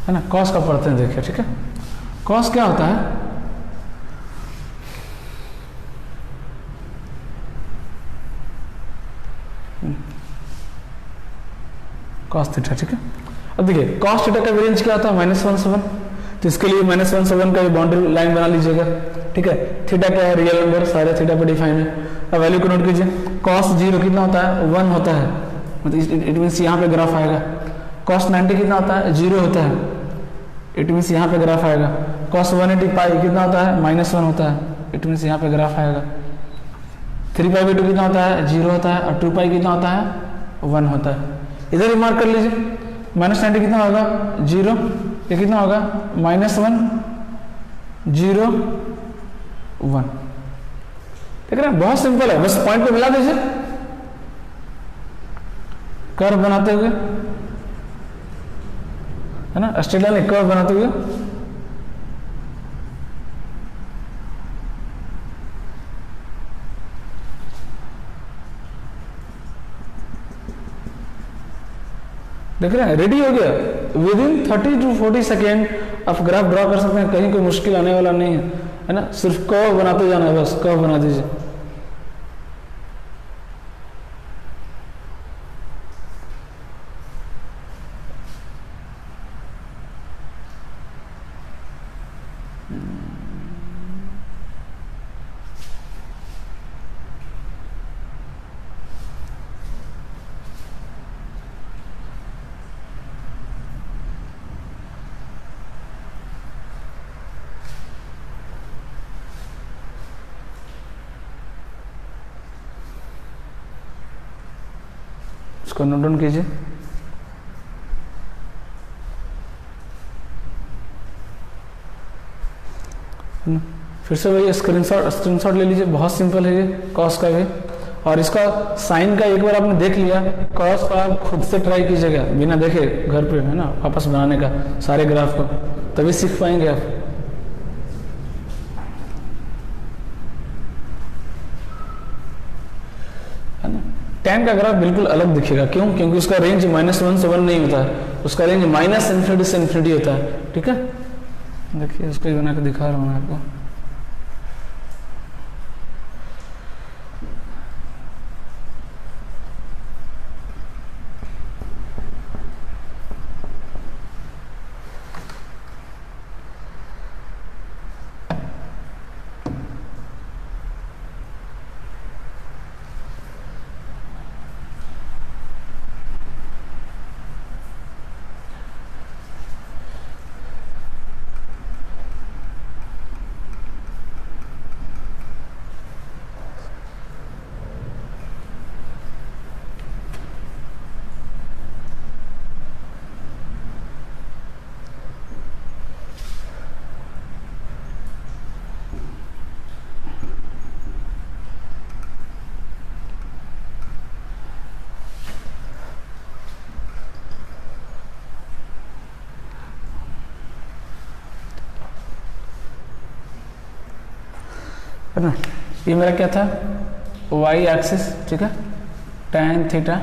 है ना। कॉस का पढ़ते हैं, देखिए, ठीक है। कॉस क्या होता है, कॉस थीटा, ठीक है। अब देखिए कॉस थीटा का वेरिएंस क्या होता है, -1/7। तो इसके लिए -1/7 का बाउंड्री लाइन बना लीजिएगा, ठीक है। थीटा क्या है, रियल नंबर, सारे थीटा पे डिफाइन है। अब वैल्यू को नोट कीजिए। cos 0 कितना होता है, 1 होता है, मतलब इट मीन्स यहाँ पे ग्राफ आएगा। cos 90 कितना होता है, 0 होता है, इट मीन्स यहाँ पे ग्राफ आएगा। cos 180 पाई कितना होता है, -1 होता है, इट मीन्स यहाँ पे ग्राफ आएगा। 3π/2 कितना होता है, 0 होता है, और 2π कितना होता है, 1 होता है। इधर ही मार्क कर लीजिए। -90 कितना होगा, 0, ये कितना होगा, -1 0 1। देख रहे हैं, बहुत सिंपल है, बस पॉइंट पे मिला दीजिए कर्व बनाते हुए, है ना। स्ट्रेट लाइन कर्व बनाते हुए देख रहे हैं, रेडी हो गया। विदिन 30 to 40 सेकेंड आप ग्राफ ड्रॉ कर सकते हैं, कहीं कोई मुश्किल आने वाला नहीं है ना। सिर्फ कर्व बनाते जाना है, बस कर्व बना दीजिए। इसको नोट डाउन कीजिए। फिर से वही स्क्रीनशॉट ले लीजिए, बहुत सिंपल है ये कॉस का भी। और इसका साइन का एक बार आपने देख लिया, कॉस का आप खुद से ट्राई कीजिएगा बिना देखे घर पे, है ना, वापस बनाने का सारे ग्राफ को, तभी सीख पाएंगे आप। है ना। tan का ग्राफ बिल्कुल अलग दिखेगा, क्यों, क्योंकि उसका रेंज -1 से 1 नहीं होता है, उसका रेंज -∞ से ∞ होता है, ठीक है। देखिए उसको बना के दिखा रहा हूँ मैं आपको। है ना। ये मेरा क्या था, y एक्सिस, ठीक है, tan theta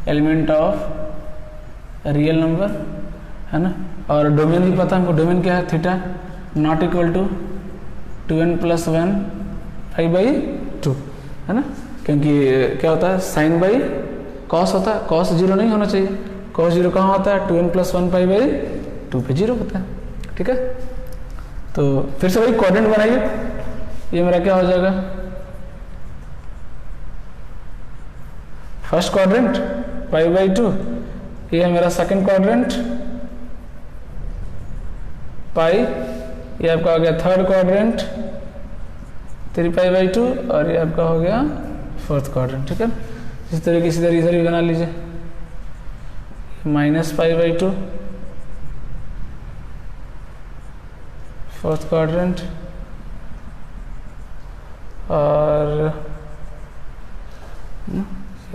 element of real number, है ना। और डोमेन भी पता हमको, डोमेन क्या है, theta not equal to 2n + 1 π/2, है ना। क्योंकि क्या होता है, साइन बाई कॉस होता है, कॉस 0 नहीं होना चाहिए, कॉस 0 कहाँ होता है, 2n + 1 π/2 पे 0 होता है, ठीक है। तो फिर से वही क्वाड्रेंट बनाइए। ये मेरा क्या हो जाएगा, फर्स्ट क्वाड्रेंट π/2, ये है मेरा सेकंड क्वाड्रेंट पाई, ये आपका हो गया थर्ड क्वाड्रेंट 3π/2 और ये आपका हो गया फोर्थ क्वाड्रेंट, ठीक है। इसी तरीके से इधर भी बना लीजिए -π/2 फोर्थ क्वाड्रेंट और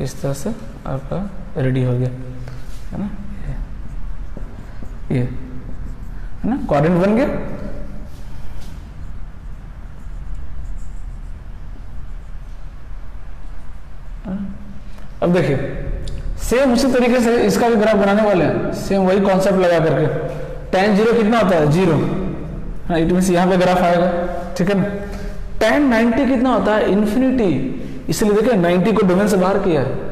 इस तरह से आपका रेडी हो गया है ना, ये है ना, क्वाड्रेंट बन गया। अब देखिए सेम उसी तरीके से इसका भी ग्राफ बनाने वाले हैं, सेम वही कॉन्सेप्ट लगा करके। tan 0 कितना होता है 0, इट मीन्स यहाँ पे ग्राफ आएगा, ठीक है। tan 90 कितना होता है इन्फिनिटी, इसलिए देखिए 90 को डोमेन से बाहर किया है।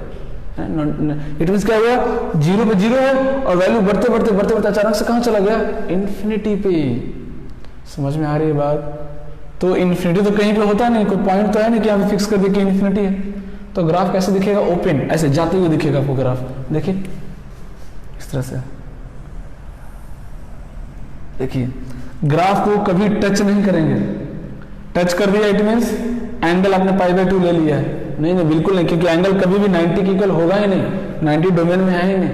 इट मीन्स क्या हुआ 0 पे 0 है और वैल्यू बढ़ते बढ़ते बढ़ते बढ़ते अचानक से कहाँ चला गया इन्फिनिटी पे। समझ में आ रही है बात? तो इन्फिनिटी तो कहीं पे होता नहीं, कोई पॉइंट तो है नहीं कि यहाँ फिक्स कर दे कि इन्फिनिटी है। तो ग्राफ कैसे दिखेगा, ओपन ऐसे जाते हुए दिखेगा आपको ग्राफ, देखिए इस तरह से। देखिए ग्राफ को कभी टच नहीं करेंगे, टच कर दिया इट मीन्स एंगल आपने π/2 ले लिया है। नहीं नहीं बिल्कुल नहीं, क्योंकि एंगल कभी भी 90 के इक्वल होगा ही नहीं, 90 डोमेन में है ही नहीं।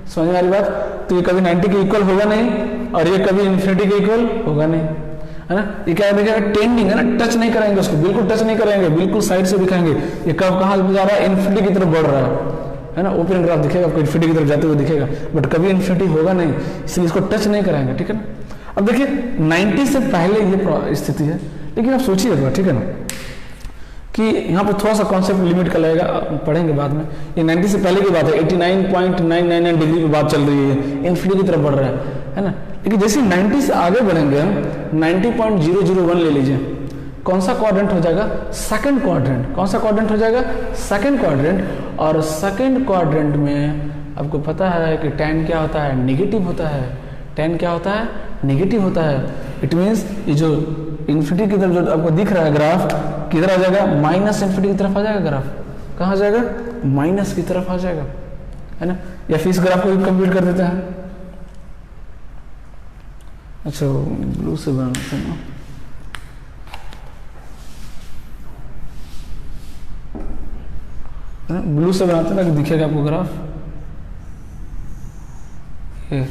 समझ में आ रही बात? तो ये कभी 90 के इक्वल होगा नहीं और ये कभी इन्फिनिटी के इक्वल होगा नहीं, है ना। ये क्या दिखेगा टेंडिंग, है ना, टच नहीं करेंगे उसको, बिल्कुल टच नहीं करेंगे, बिल्कुल साइड से दिखाएंगे। ये कब कहाँ जा रहा है इन्फिनिटी की तरफ बढ़ रहा है ना। ओपन ग्राफ दिखेगा आपको इन्फिनिटी की तरफ जाते हुए दिखेगा, बट कभी इन्फिनिटी होगा नहीं, इसलिए इसको टच नहीं कराएंगे, ठीक है ना। अब देखिए 90 से पहले ये स्थिति है, लेकिन आप सोचिए ठीक है ना कि यहाँ पे थोड़ा सा कॉन्सेप्ट लिमिट का लगेगा, पढ़ेंगे बाद में। ये 90 से पहले की बात है, 89.999 डिग्री पे बात चल रही है, इन्फिनिटी की तरफ बढ़ रहा है ना। लेकिन जैसे 90 से आगे बढ़ेंगे हम 90.001 ले लीजिए, कौन सा क्वाड्रेंट हो जाएगा सेकंड क्वाड्रेंट। कौन सा क्वाड्रेंट हो जाएगा सेकंड क्वाड्रेंट। और सेकंड क्वाड्रेंट में आपको पता है कि tan क्या होता है नेगेटिव होता है। tan क्या होता है नेगेटिव होता है। इट मीन्स ये जो इन्फिनिटी की तरफ जो आपको दिख रहा है ग्राफ किधर आ जाएगा माइनस इन्फिनिटी की तरफ आ जाएगा ग्राफ। कहाँ आ जाएगा माइनस की तरफ आ जाएगा, है ना। या फिर इस ग्राफ को भी कंप्लीट कर देते हैं। अच्छा ब्लू से बनाते हैं ना, ब्लू से बनाते हैं ना कि दिखेगा आपको ग्राफ। ये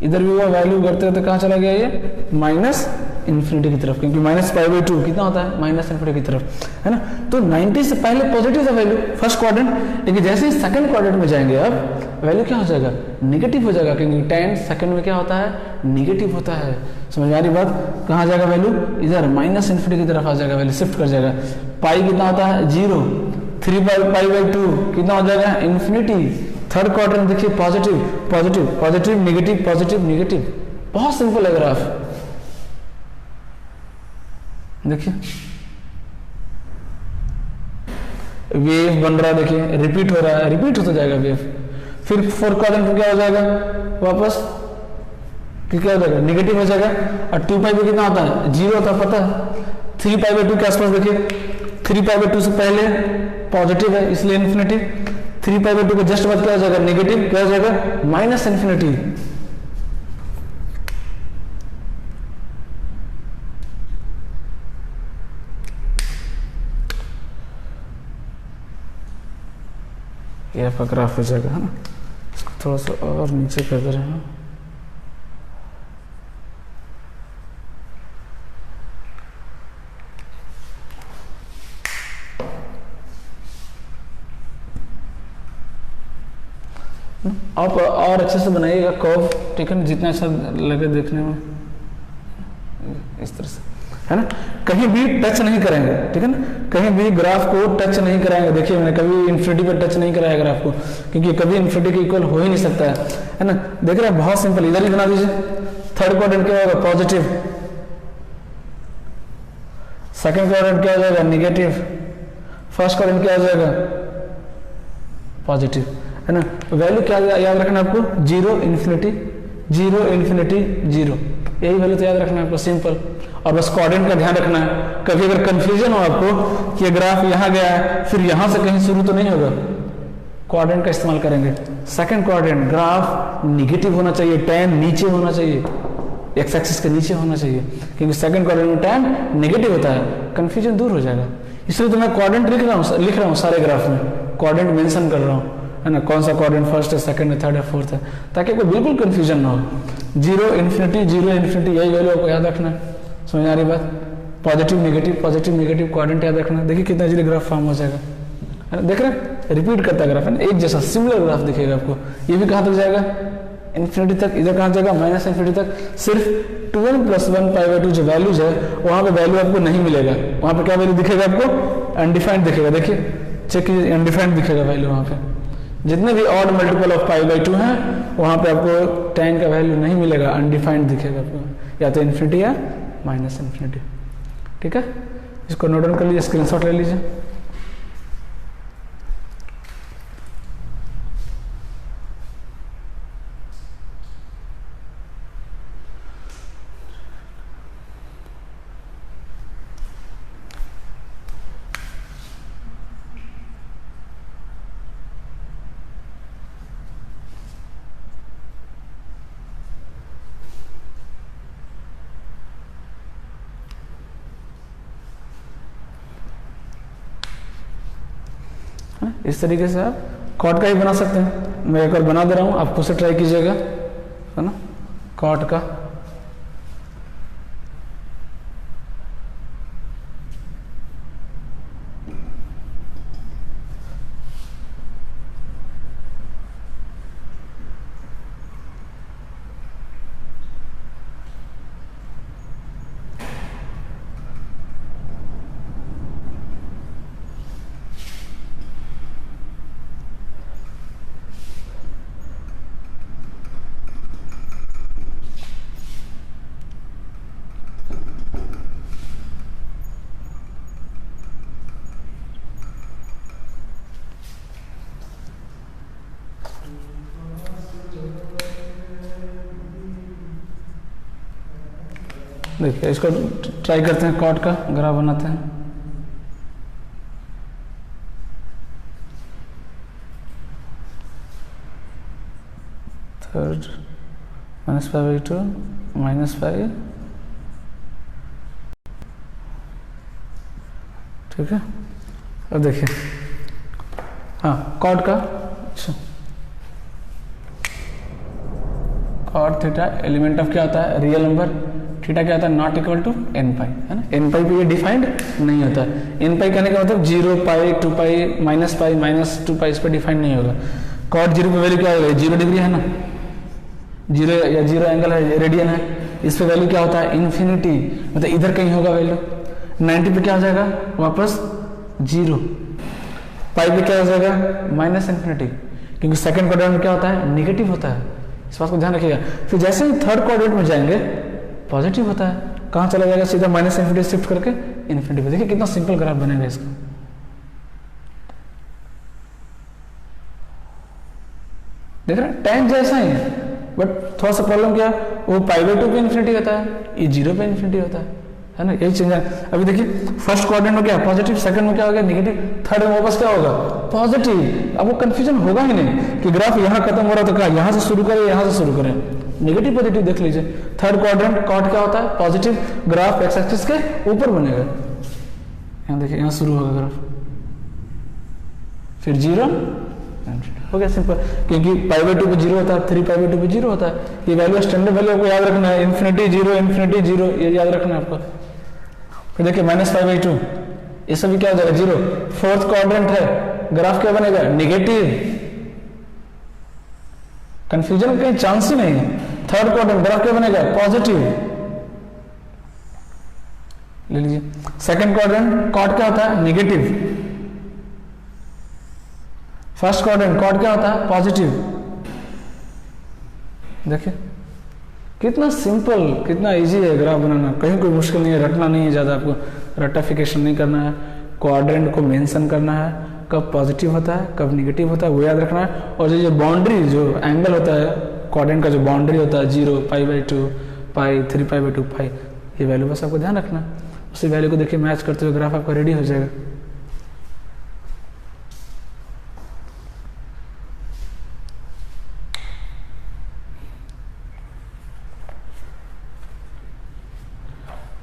इधर भी वो वैल्यू करते रहते कहाँ चला गया ये माइनस इन्फिनिटी की तरफ, क्योंकि -π/2 कितना होता है माइनस इन्फिनिटी की तरफ, है ना। तो 90 से पहले पॉजिटिव था वैल्यू फर्स्ट क्वाड्रेंट, लेकिन जैसे ही सेकंड क्वाड्रेंट में जाएंगे अब वैल्यू क्या हो जाएगा नेगेटिव हो जाएगा, क्योंकि tan सेकंड में क्या होता है नेगेटिव होता है। समझ में आ रही बात? कहाँ जाएगा वैल्यू इधर माइनस इन्फिनिटी की तरफ आ जाएगा, वैल्यू शिफ्ट कर जाएगा। पाई कितना होता है 0, 3π/2 कितना हो जाएगा इन्फिनिटी। थर्ड क्वाड्रेंट देखिए positive positive positive negative positive negative, बहुत सिंपल है ग्राफ। देखिए वेव बन रहा है, देखिए रिपीट हो रहा है, रिपीट होता जाएगा वेव। फिर फोर्थ क्वाड्रेंट में क्या हो जाएगा वापस कि क्या हो जाएगा नेगेटिव हो जाएगा। और 2π पे कितना होता है 0 होता है पता है। 3π/2 के आसपास देखिए 3π/2 से पहले पॉजिटिव है इसलिए इन्फिनिटी, 3π/2 के जस्ट बाद क्या हो जाएगा नेगेटिव, क्या हो जाएगा माइनस इन्फिनिटी। ये आपका ग्राफ हो जाएगा, है ना। इसको थोड़ा सा और नीचे कर दे रहे हैं। आप और अच्छे से बनाइएगा कर्व, ठीक है ना, जितना अच्छा लगे देखने में इस तरह से, है ना। कहीं भी टच नहीं करेंगे, ठीक है ना, कहीं भी ग्राफ को टच नहीं कराएंगे। देखिए मैंने कभी इन्फिनिटी पे टच नहीं कराया ग्राफ को, क्योंकि कभी इन्फिनिटी के इक्वल हो ही नहीं सकता है ना। देख रहे हैं बहुत सिंपल, इधर ही बना दीजिए। थर्ड क्वाड्रेंट क्या होगा पॉजिटिव, सेकंड क्वाड्रेंट क्या हो जाएगा नेगेटिव, फर्स्ट क्वाड्रेंट क्या हो जाएगा पॉजिटिव, है ना। वैल्यू क्या याद रखना आपको 0 इन्फिनिटी 0 इन्फिनिटी 0, यही वैल्यू तो याद रखना है आपको, सिंपल। और बस क्वाड्रेंट का ध्यान रखना है। कभी अगर कंफ्यूजन हो आपको कि ग्राफ यहाँ गया है फिर यहाँ से कहीं शुरू तो नहीं होगा, क्वाड्रेंट का इस्तेमाल करेंगे। सेकंड क्वाड्रेंट, ग्राफ नेगेटिव होना चाहिए, tan नीचे होना चाहिए, एक्स एक्सिस के नीचे होना चाहिए, क्योंकि सेकंड क्वाड्रेंट में tan नेगेटिव होता है, कंफ्यूजन दूर हो जाएगा। इसलिए तो मैं क्वाड्रेंट लिख रहा हूँ सारे ग्राफ में, क्वाड्रेंट मेंशन कर रहा हूँ, है ना, कौन सा क्वाड्रेंट फर्स्ट है, सेकंड है, थर्ड है, फोर्थ है, ताकि आपको बिल्कुल कंफ्यूजन ना हो। 0 इन्फिनिटी यही वैल्यू आपको याद रखना है। समझ आ रही बात? पॉजिटिव नेगेटिव क्वाड्रेंट याद रखना है। देखिए कितना इजीली ग्राफ फॉर्म हो जाएगा, है ना, देख रहे हैं, रिपीट करता ग्राफ है ना, एक जैसा सिमिलर ग्राफ दिखेगा आपको। ये भी कहाँ तक जाएगा? इन्फिनिटी तक। इधर कहाँ जाएगा? माइनस इन्फिनिटी तक। सिर्फ 2n + 1 π/2 जो वैल्यूज है वहाँ पे वैल्यू आपको नहीं मिलेगा। वहाँ पे क्या वैल्यू दिखेगा आपको? अनडिफाइंड दिखेगा। देखिए चेक कीजिए, अनडिफाइंड दिखेगा वैल्यू वहाँ पे। जितने भी ऑड मल्टीपल ऑफ π/2 हैं वहाँ पे आपको tan का वैल्यू नहीं मिलेगा, अनडिफाइंड दिखेगा आपको, या तो इन्फिनिटी या माइनस इन्फिनिटी। ठीक है, इसको नोट डाउन कर लीजिए, स्क्रीनशॉट ले लीजिए। इस तरीके से आप कॉट का ही बना सकते हैं। मैं एक और बना दे रहा हूँ, आप खुद से ट्राई कीजिएगा, है ना, कॉट का। देखिए इसको ट्राई करते हैं, कॉट का ग्राफ बनाते हैं। थर्ड -π/2 -π, ठीक है। अब देखिए, हाँ कॉट का, अच्छा कॉट थीटा एलिमेंट ऑफ क्या होता है? Real number. थीटा क्या होता है? नॉट इक्वल टू n π, है ना। n π पे ये डिफाइंड नहीं होता है। n π कहने का मतलब 0 π 2 π -π -2 π, इस पर डिफाइंड नहीं होगा। कॉट 0 पे वैल्यू क्या होगा? 0 डिग्री है ना, 0 या 0 एंगल है, रेडियन है, इस पे वैल्यू क्या होता है? इन्फिनिटी, मतलब इधर कहीं होगा वैल्यू। 90 पे क्या हो जाएगा? वापस 0। पाई पे क्या हो जाएगा? -इन्फिनिटी, क्योंकि सेकंड क्वाड्रेंट में क्या होता है? नेगेटिव होता है, इस बात को ध्यान रखिएगा। फिर जैसे ही थर्ड क्वाड्रेंट में जाएंगे पॉजिटिव होता है, कहाँ चला जाएगा? सीधा -इन्फिनिटी शिफ्ट करके इन्फिनिटी पे। देखिए कितना सिंपल ग्राफ बनेगा इसका। देख रहे हैं, tan जैसा ही है, बट थोड़ा सा प्रॉब्लम क्या है? वो π/2 पे इन्फिनिटी होता है, ये 0 पे इन्फिनिटी होता है ना, यही चेंज है। अभी देखिए फर्स्ट क्वाड्रेंट में क्या पॉजिटिव, सेकंड में क्या हो गया? नेगेटिव, थर्ड में वापस क्या होगा? पॉजिटिव। अब वो कंफ्यूजन होगा ही नहीं कि ग्राफ यहाँ खत्म हो रहा तो क्या यहाँ से शुरू करें, यहाँ से शुरू करें। नेगेटिव पॉजिटिव देख लीजिए। थर्ड क्वाड्रेंट कॉट क्या होता है? पॉजिटिव, ग्राफ एक्स एक्सिस के ऊपर बनेगा। यहाँ देखिए, यहाँ शुरू होगा ग्राफ, फिर 0 हो गया, सिंपल। क्योंकि π/2 पे 0 होता है, 3π/2 पे 0 होता है। ये वैल्यू स्टैंडर्ड वैल्यू आपको याद रखना है, इन्फिनिटी 0 ये याद रखना है आपको। फिर देखिए -π/2, ये सभी क्या हो जाएगा? 0। फोर्थ क्वाड्रेंट है, ग्राफ क्या बनेगा? नेगेटिव, कंफ्यूजन का चांस ही नहीं है। थर्ड क्वाड्रेंट ग्राफ क्या बनेगा? पॉजिटिव, ले लीजिए। सेकंड क्वाड्रेंट कॉट क्या होता है? नेगेटिव। फर्स्ट क्वाड्रेंट कॉट क्या होता है? पॉजिटिव। देखिए कितना सिंपल, कितना इजी है ग्राफ बनाना, कहीं कोई मुश्किल नहीं है, रटना नहीं है ज़्यादा, आपको रटिफिकेशन नहीं करना है, क्वाड्रेंट को मेंशन करना है, कब पॉजिटिव होता है कब निगेटिव होता है वो याद रखना है। और जो बाउंड्री, जो एंगल होता है क्वाड्रेंट का, जो बाउंड्री होता है 0 π/2 π 3π/2 π, ये वैल्यू बस आपको ध्यान रखना है। उसी वैल्यू को देखिए मैच करते हुए ग्राफ आपका रेडी हो जाएगा।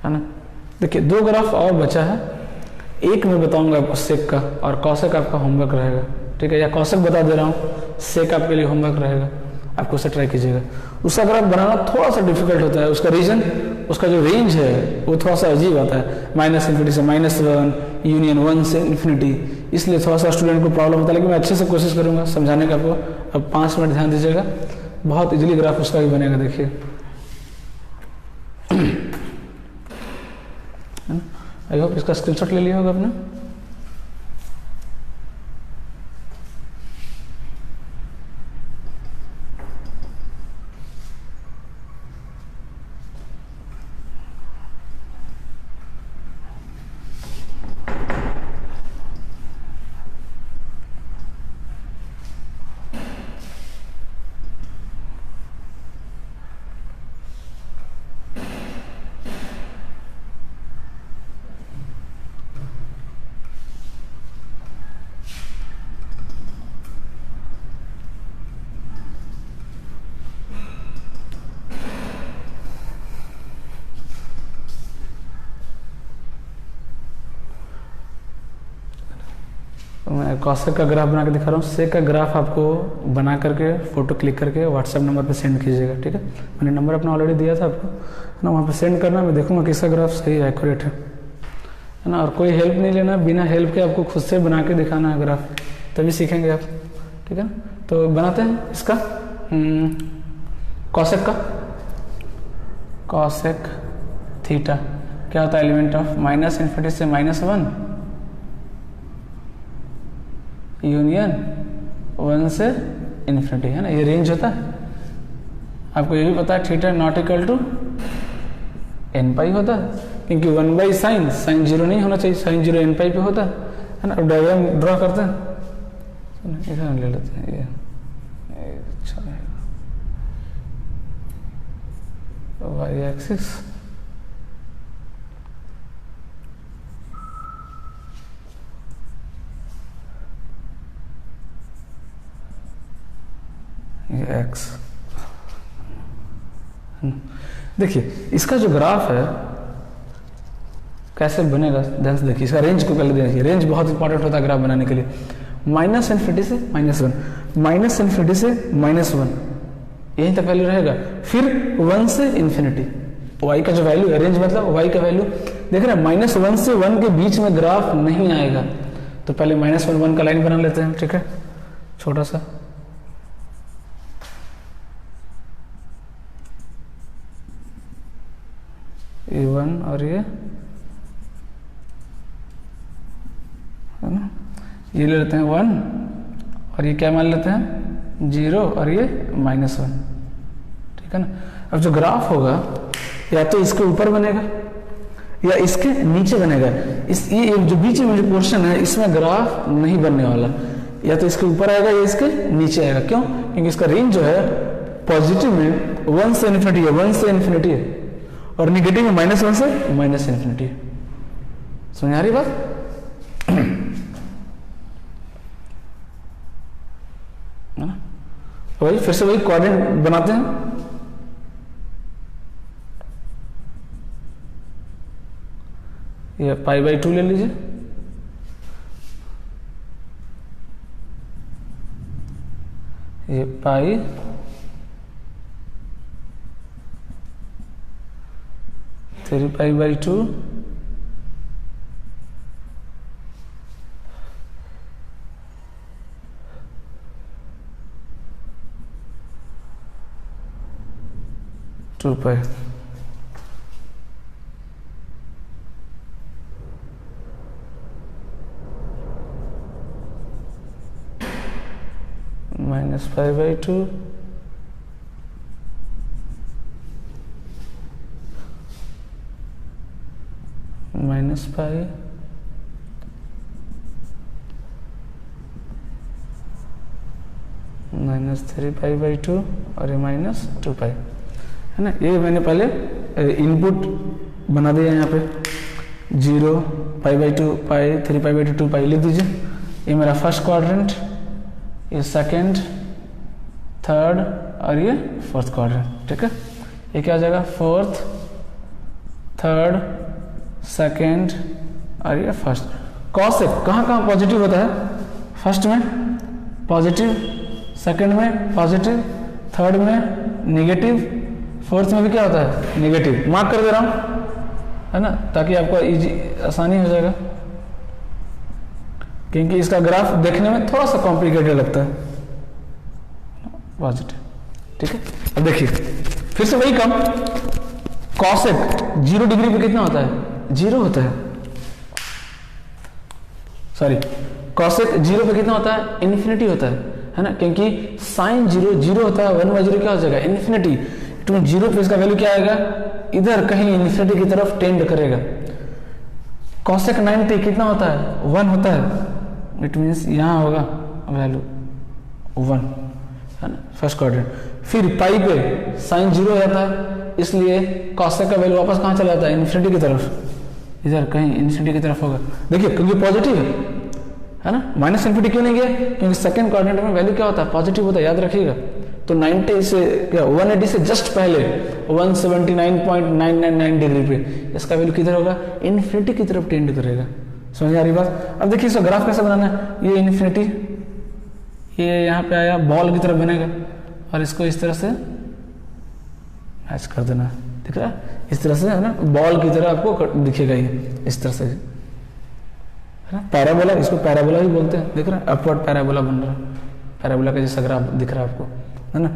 है ना। देखिए 2 ग्राफ और बचा है, एक मैं बताऊंगा आपको सेक का, और कॉसेक आपका होमवर्क रहेगा, ठीक है, या कॉसेक बता दे रहा हूँ, सेक आपके लिए होमवर्क रहेगा, आपको उसे ट्राई कीजिएगा। उसका ग्राफ बनाना थोड़ा सा डिफिकल्ट होता है, उसका रीजन, उसका जो रेंज है वो थोड़ा सा अजीब आता है, -∞ से -1 यूनियन 1 से इन्फिनिटी, इसलिए थोड़ा सा स्टूडेंट को प्रॉब्लम होता है, लेकिन मैं अच्छे से कोशिश करूंगा समझाने का आपको। अब 5 मिनट ध्यान दीजिएगा, बहुत इजीली ग्राफ उसका भी बनेगा। देखिए आई होप इसका स्क्रीनशॉट ले लिया होगा आपने। मैं कॉसेक का ग्राफ बना के दिखा रहा हूँ, सेक का ग्राफ आपको बना करके फोटो क्लिक करके व्हाट्सएप नंबर पे सेंड कीजिएगा, ठीक है। मैंने नंबर अपना ऑलरेडी दिया था आपको, है ना, वहाँ पे सेंड करना, मैं देखूंगा कि इसका ग्राफ सही है, एक्यूरेट है ना। और कोई हेल्प नहीं लेना, बिना हेल्प के आपको खुद से बना के दिखाना है ग्राफ, तभी सीखेंगे आप, ठीक है। तो बनाते हैं इसका कॉसेक का। कॉसेक थीटा क्या होता है, एलिमेंट ऑफ -∞ से -1 यूनियन 1 से इन्फिनिटी, है ना, ये रेंज होता है। आपको ये भी पता है theta not equal to n pi होता है, क्योंकि 1/sin, sin 0 नहीं होना चाहिए, sin 0 n पाई पे होता है ना। अब डायग्राम ड्रॉ करते हैं, इधर ले लेते हैं, ये अच्छा रहेगा, y एक्सिस, ये x। देखिए इसका जो ग्राफ है कैसे बनेगा, ध्यान से देखिए, इसका रेंज को पहले देखिए, रेंज बहुत इंपॉर्टेंट होता है ग्राफ बनाने के लिए। -∞ से -1, -∞ से -1, यहीं तक वैल्यू रहेगा, फिर 1 से इन्फिनिटी। y का जो वैल्यू है, रेंज मतलब y का वैल्यू देख रहे हैं, -1 से 1 के बीच में ग्राफ नहीं आएगा, तो पहले -1 का लाइन बना लेते हैं, ठीक है, छोटा सा। ये 1 और ये, है ना, ये ले लेते हैं 1 और ये क्या मान लेते हैं 0 और ये -1, ठीक है ना। अब जो ग्राफ होगा या तो इसके ऊपर बनेगा या इसके नीचे बनेगा। ये जो बीच में जो पोर्शन है इसमें ग्राफ नहीं बनने वाला, या तो इसके ऊपर आएगा या इसके नीचे आएगा। क्यों? क्योंकि इसका रेंज जो है पॉजिटिव में 1 से इन्फिनिटी है, 1 से इन्फिनिटी है, और निगेटिव में -1 से -इन्फिनिटी है। समझ आ रही बात? है ना? वही फिर से वही कोऑर्डिनेट बनाते हैं। ये π/2 ले लीजिए, ये पाई थ्री π/2 2π -π/2 -π -3π/2 और ये -2π, है ना। ये मैंने पहले इनपुट बना दिया यहाँ पे, 0 π/2 π 3π/2 2π लिख दीजिए। ये मेरा फर्स्ट क्वाड्रेंट, ये सेकंड, थर्ड और ये फोर्थ क्वाड्रेंट, ठीक है। ये क्या हो जाएगा, फोर्थ, थर्ड, सेकेंड और ये फर्स्ट। कॉसेक कहाँ कहाँ पॉजिटिव होता है? फर्स्ट में पॉजिटिव, सेकंड में पॉजिटिव, थर्ड में नेगेटिव, फोर्थ में भी क्या होता है? नेगेटिव। मार्क कर दे रहा हूँ, है ना, ताकि आपको इजी आसानी हो जाएगा, क्योंकि इसका ग्राफ देखने में थोड़ा सा कॉम्प्लिकेटेड लगता है। पॉजिटिव, ठीक है। अब देखिए फिर से वही कम, कॉसेक 0 डिग्री पे कितना होता है? 0 होता है। सॉरी, कॉसेक 0 पे कितना होता है? इन्फिनिटी होता है ना, क्योंकि साइन 0 होता है, 1/0 क्या हो जाएगा? इन्फिनिटी। तो 0 पे इसका वैल्यू क्या आएगा? इधर कहीं इन्फिनिटी की तरफ टेंड करेगा। कॉसेक 90 कितना होता है? 1 होता है। इट मीन्स यहाँ होगा वैल्यू 1, है ना, फर्स्ट क्वाड्रेंट। फिर पाई पे साइन 0 हो जाता है, इसलिए कॉसेक का वैल्यू वापस कहाँ चला जाता है? इन्फिनिटी की तरफ, इधर कहीं इन्फिनिटी की तरफ होगा। देखिए क्योंकि पॉजिटिव है ना, माइनस इन्फिनिटी क्यों नहीं गया? क्योंकि सेकंड क्वाड्रेंट में वैल्यू क्या होता है? पॉजिटिव होता है, याद रखिएगा। तो 90 से क्या 180 से जस्ट पहले 179.999 डिग्री पे इसका वैल्यू किधर होगा? इन्फिनिटी की तरफ टेंड करेगा। समझ आ रही बात? अब देखिए इसका ग्राफ कैसे बनाना है। ये इन्फिनिटी, ये यहाँ पे आया, बॉल की तरफ बनेगा और इसको इस तरह से मैच कर देना, दिख रहा है? इस तरह से, है ना, बॉल की तरह आपको दिखेगा ये, इस तरह से, है ना, पैराबोला। इसको पैराबोला भी बोलते हैं, दिख रहा है? अपवर्ड पैराबोला बन रहा है, पैराबोला का जैसा ग्राफ दिख रहा है आपको, है ना।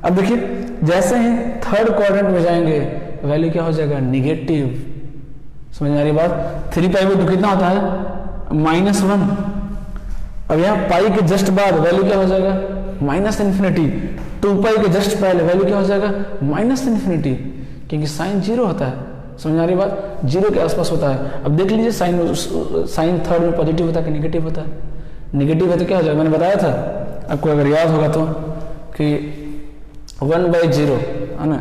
अब देखिए जैसे ही थर्ड क्वाड्रेंट में जाएंगे वैल्यू क्या हो जाएगा? निगेटिव। समझ में आ रही बात? 3π/2 कितना होता है? -1। अब यहाँ पाई के जस्ट बाद वैल्यू क्या हो जाएगा? Minus infinity. 2π के जस्ट पहले वैल्यू क्या हो जाएगा? माइनस इन्फिनिटी, क्योंकि साइन 0 होता है। समझ आ रही बात? 0 के आसपास होता है। अब देख लीजिए साइन थर्ड में पॉजिटिव होता है कि नेगेटिव होता है? नेगेटिव है तो क्या हो जाएगा? मैंने बताया था आपको, अगर याद होगा तो, कि 1/0, है ना,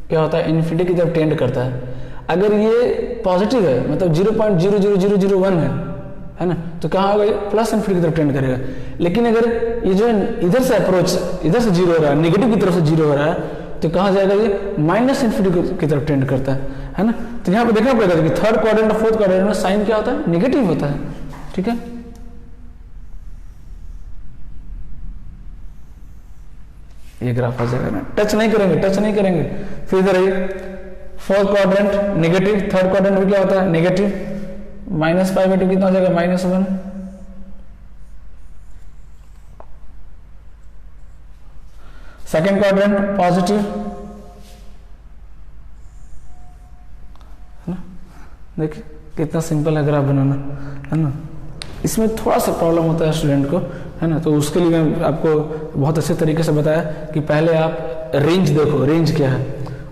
क्या होता है? इन्फिनिटी की तरफ टेंड करता है। अगर ये पॉजिटिव है, मतलब 0.00001 है ना, तो कहाँ होगा? ये प्लस इन्फिनिटी की तरफ टेंड करेगा। लेकिन अगर ये जो है इधर से अप्रोच, इधर से 0 हो रहा है, नेगेटिव की तरफ से 0 हो रहा है, तो कहाँ जाएगा? ये माइनस इन्फिनिटी की तरफ टेंड करता है ना। तो यहाँ पे देखना पड़ेगा कि थर्ड क्वाड्रेंट और फोर्थ क्वाड्रेंट में साइन क्या होता है? नेगेटिव होता है, ठीक है। ये ग्राफ आ जाएगा ना, टच नहीं करेंगे। फिर इधर आइए, fourth quadrant negative, third quadrant में क्या होता है? नेगेटिव। -π/2 कितना हो जाएगा? -1। सेकेंड क्वाड्रेंट पॉजिटिव, है ना। देखिए कितना सिंपल है ग्राफ बनाना, है ना। इसमें थोड़ा सा प्रॉब्लम होता है स्टूडेंट को, है ना, तो उसके लिए मैं आपको बहुत अच्छे तरीके से बताया कि पहले आप रेंज देखो, रेंज क्या है?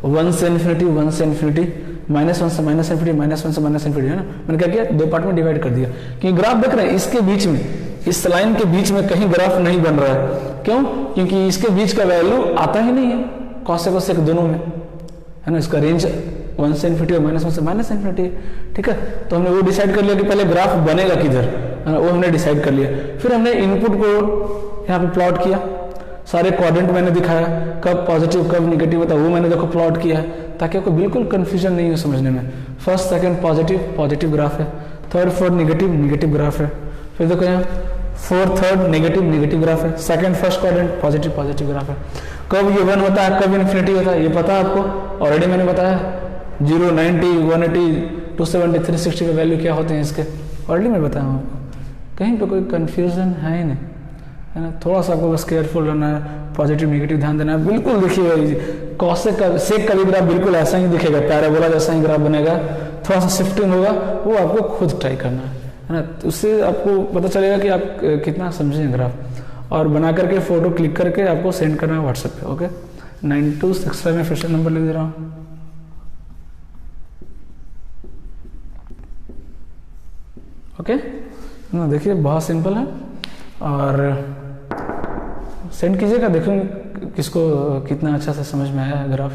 1 से इन्फिनिटी, 1 से इन्फिनिटी, -1 से माइनस इन्फिनिटी, -1 से माइनस इन्फिनिटी, है ना। मैंने क्या किया? 2 पार्ट में डिवाइड कर दिया। कि ग्राफ देख रहे हैं, इसके बीच में, इस लाइन के बीच में कहीं ग्राफ नहीं बन रहा है। क्यों? क्योंकि इसके बीच का वैल्यू आता ही नहीं है, कॉसेक और सेक दोनों में, है ना। इसका रेंज 1 से इन्फिनिटी और -1 से माइनस इन्फिनिटी, ठीक है। तो हमने वो डिसाइड कर लिया कि पहले ग्राफ बनेगा किधर, है ना, वो हमने डिसाइड कर लिया। फिर हमने इनपुट को यहाँ पे प्लॉट किया, सारे क्वाड्रेंट मैंने दिखाया, कब पॉजिटिव कब निगेटिव होता है वो मैंने देखो प्लॉट किया है, ताकि आपको बिल्कुल कंफ्यूजन नहीं हो समझने में। फर्स्ट सेकंड पॉजिटिव ग्राफ है, थर्ड फोर्थ नेगेटिव ग्राफ है। फिर देखो यहाँ फोर्थ थर्ड नेगेटिव ग्राफ है, second first quadrant positive graph है। कब ये 1 होता है, कब इन्फिनिटी होता है, ये पता है आपको, ऑलरेडी मैंने बताया। 0, 90, 180, 270, 360 के वैल्यू क्या होते हैं इसके, ऑलरेडी मैं बताया आपको। कहीं पे कोई कंफ्यूजन है ही नहीं, है ना। थोड़ा सा आपको बस केयरफुल रहना है, पॉजिटिव नेगेटिव ध्यान देना है। बिल्कुल देखिएगा कॉसेक का सेक का भी ग्राफ बिल्कुल ऐसा ही दिखेगा, पैराबोला जैसा ही ग्राफ बनेगा, थोड़ा सा शिफ्टिंग होगा, वो आपको खुद ट्राई करना है ना। उससे आपको पता चलेगा कि आप कितना समझें ग्राफ। और बना करके फोटो क्लिक करके आपको सेंड करना है व्हाट्सएप पे, ओके। 9265 में फिर से नंबर लिख दे रहा हूँ। ओके ना, देखिए बहुत सिंपल है, और सेंड कीजिएगा, देखूंगे किसको कितना अच्छा से समझ में आया ग्राफ,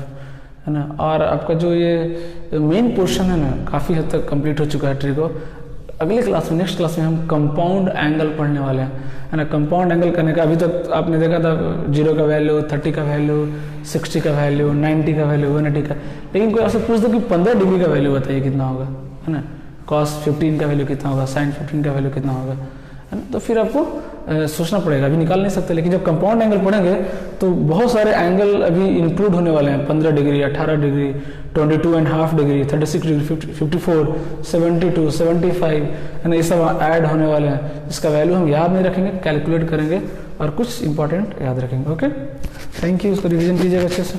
है ना। और आपका जो ये मेन पोर्शन है ना, काफ़ी हद तक कंप्लीट हो चुका है ट्री को। अगले क्लास में, नेक्स्ट क्लास में हम कंपाउंड एंगल पढ़ने वाले हैं, है ना। कंपाउंड एंगल करने का अभी तक आपने देखा था 0 का वैल्यू, 30 का वैल्यू, 60 का वैल्यू, 90 का वैल्यू, 180 का। लेकिन कोई आपसे पूछ दो कि 15 डिग्री का वैल्यू बताइए कितना होगा, है ना। cos 15 का वैल्यू कितना होगा, sin 15 का वैल्यू कितना होगा, है ना। तो फिर आपको सोचना पड़ेगा, अभी निकाल नहीं सकते। लेकिन जब कंपाउंड एंगल पढ़ेंगे तो बहुत सारे एंगल अभी इंक्लूड होने वाले हैं। 15 डिग्री, 18 डिग्री, 22.5 डिग्री, 36 डिग्री, 54, 72, 75, है ना। ये सब ऐड होने वाले हैं, इसका वैल्यू हम याद नहीं रखेंगे, कैलकुलेट करेंगे और कुछ इंपॉर्टेंट याद रखेंगे। Okay, thank you. इसको रिविजन कीजिएगा अच्छे से।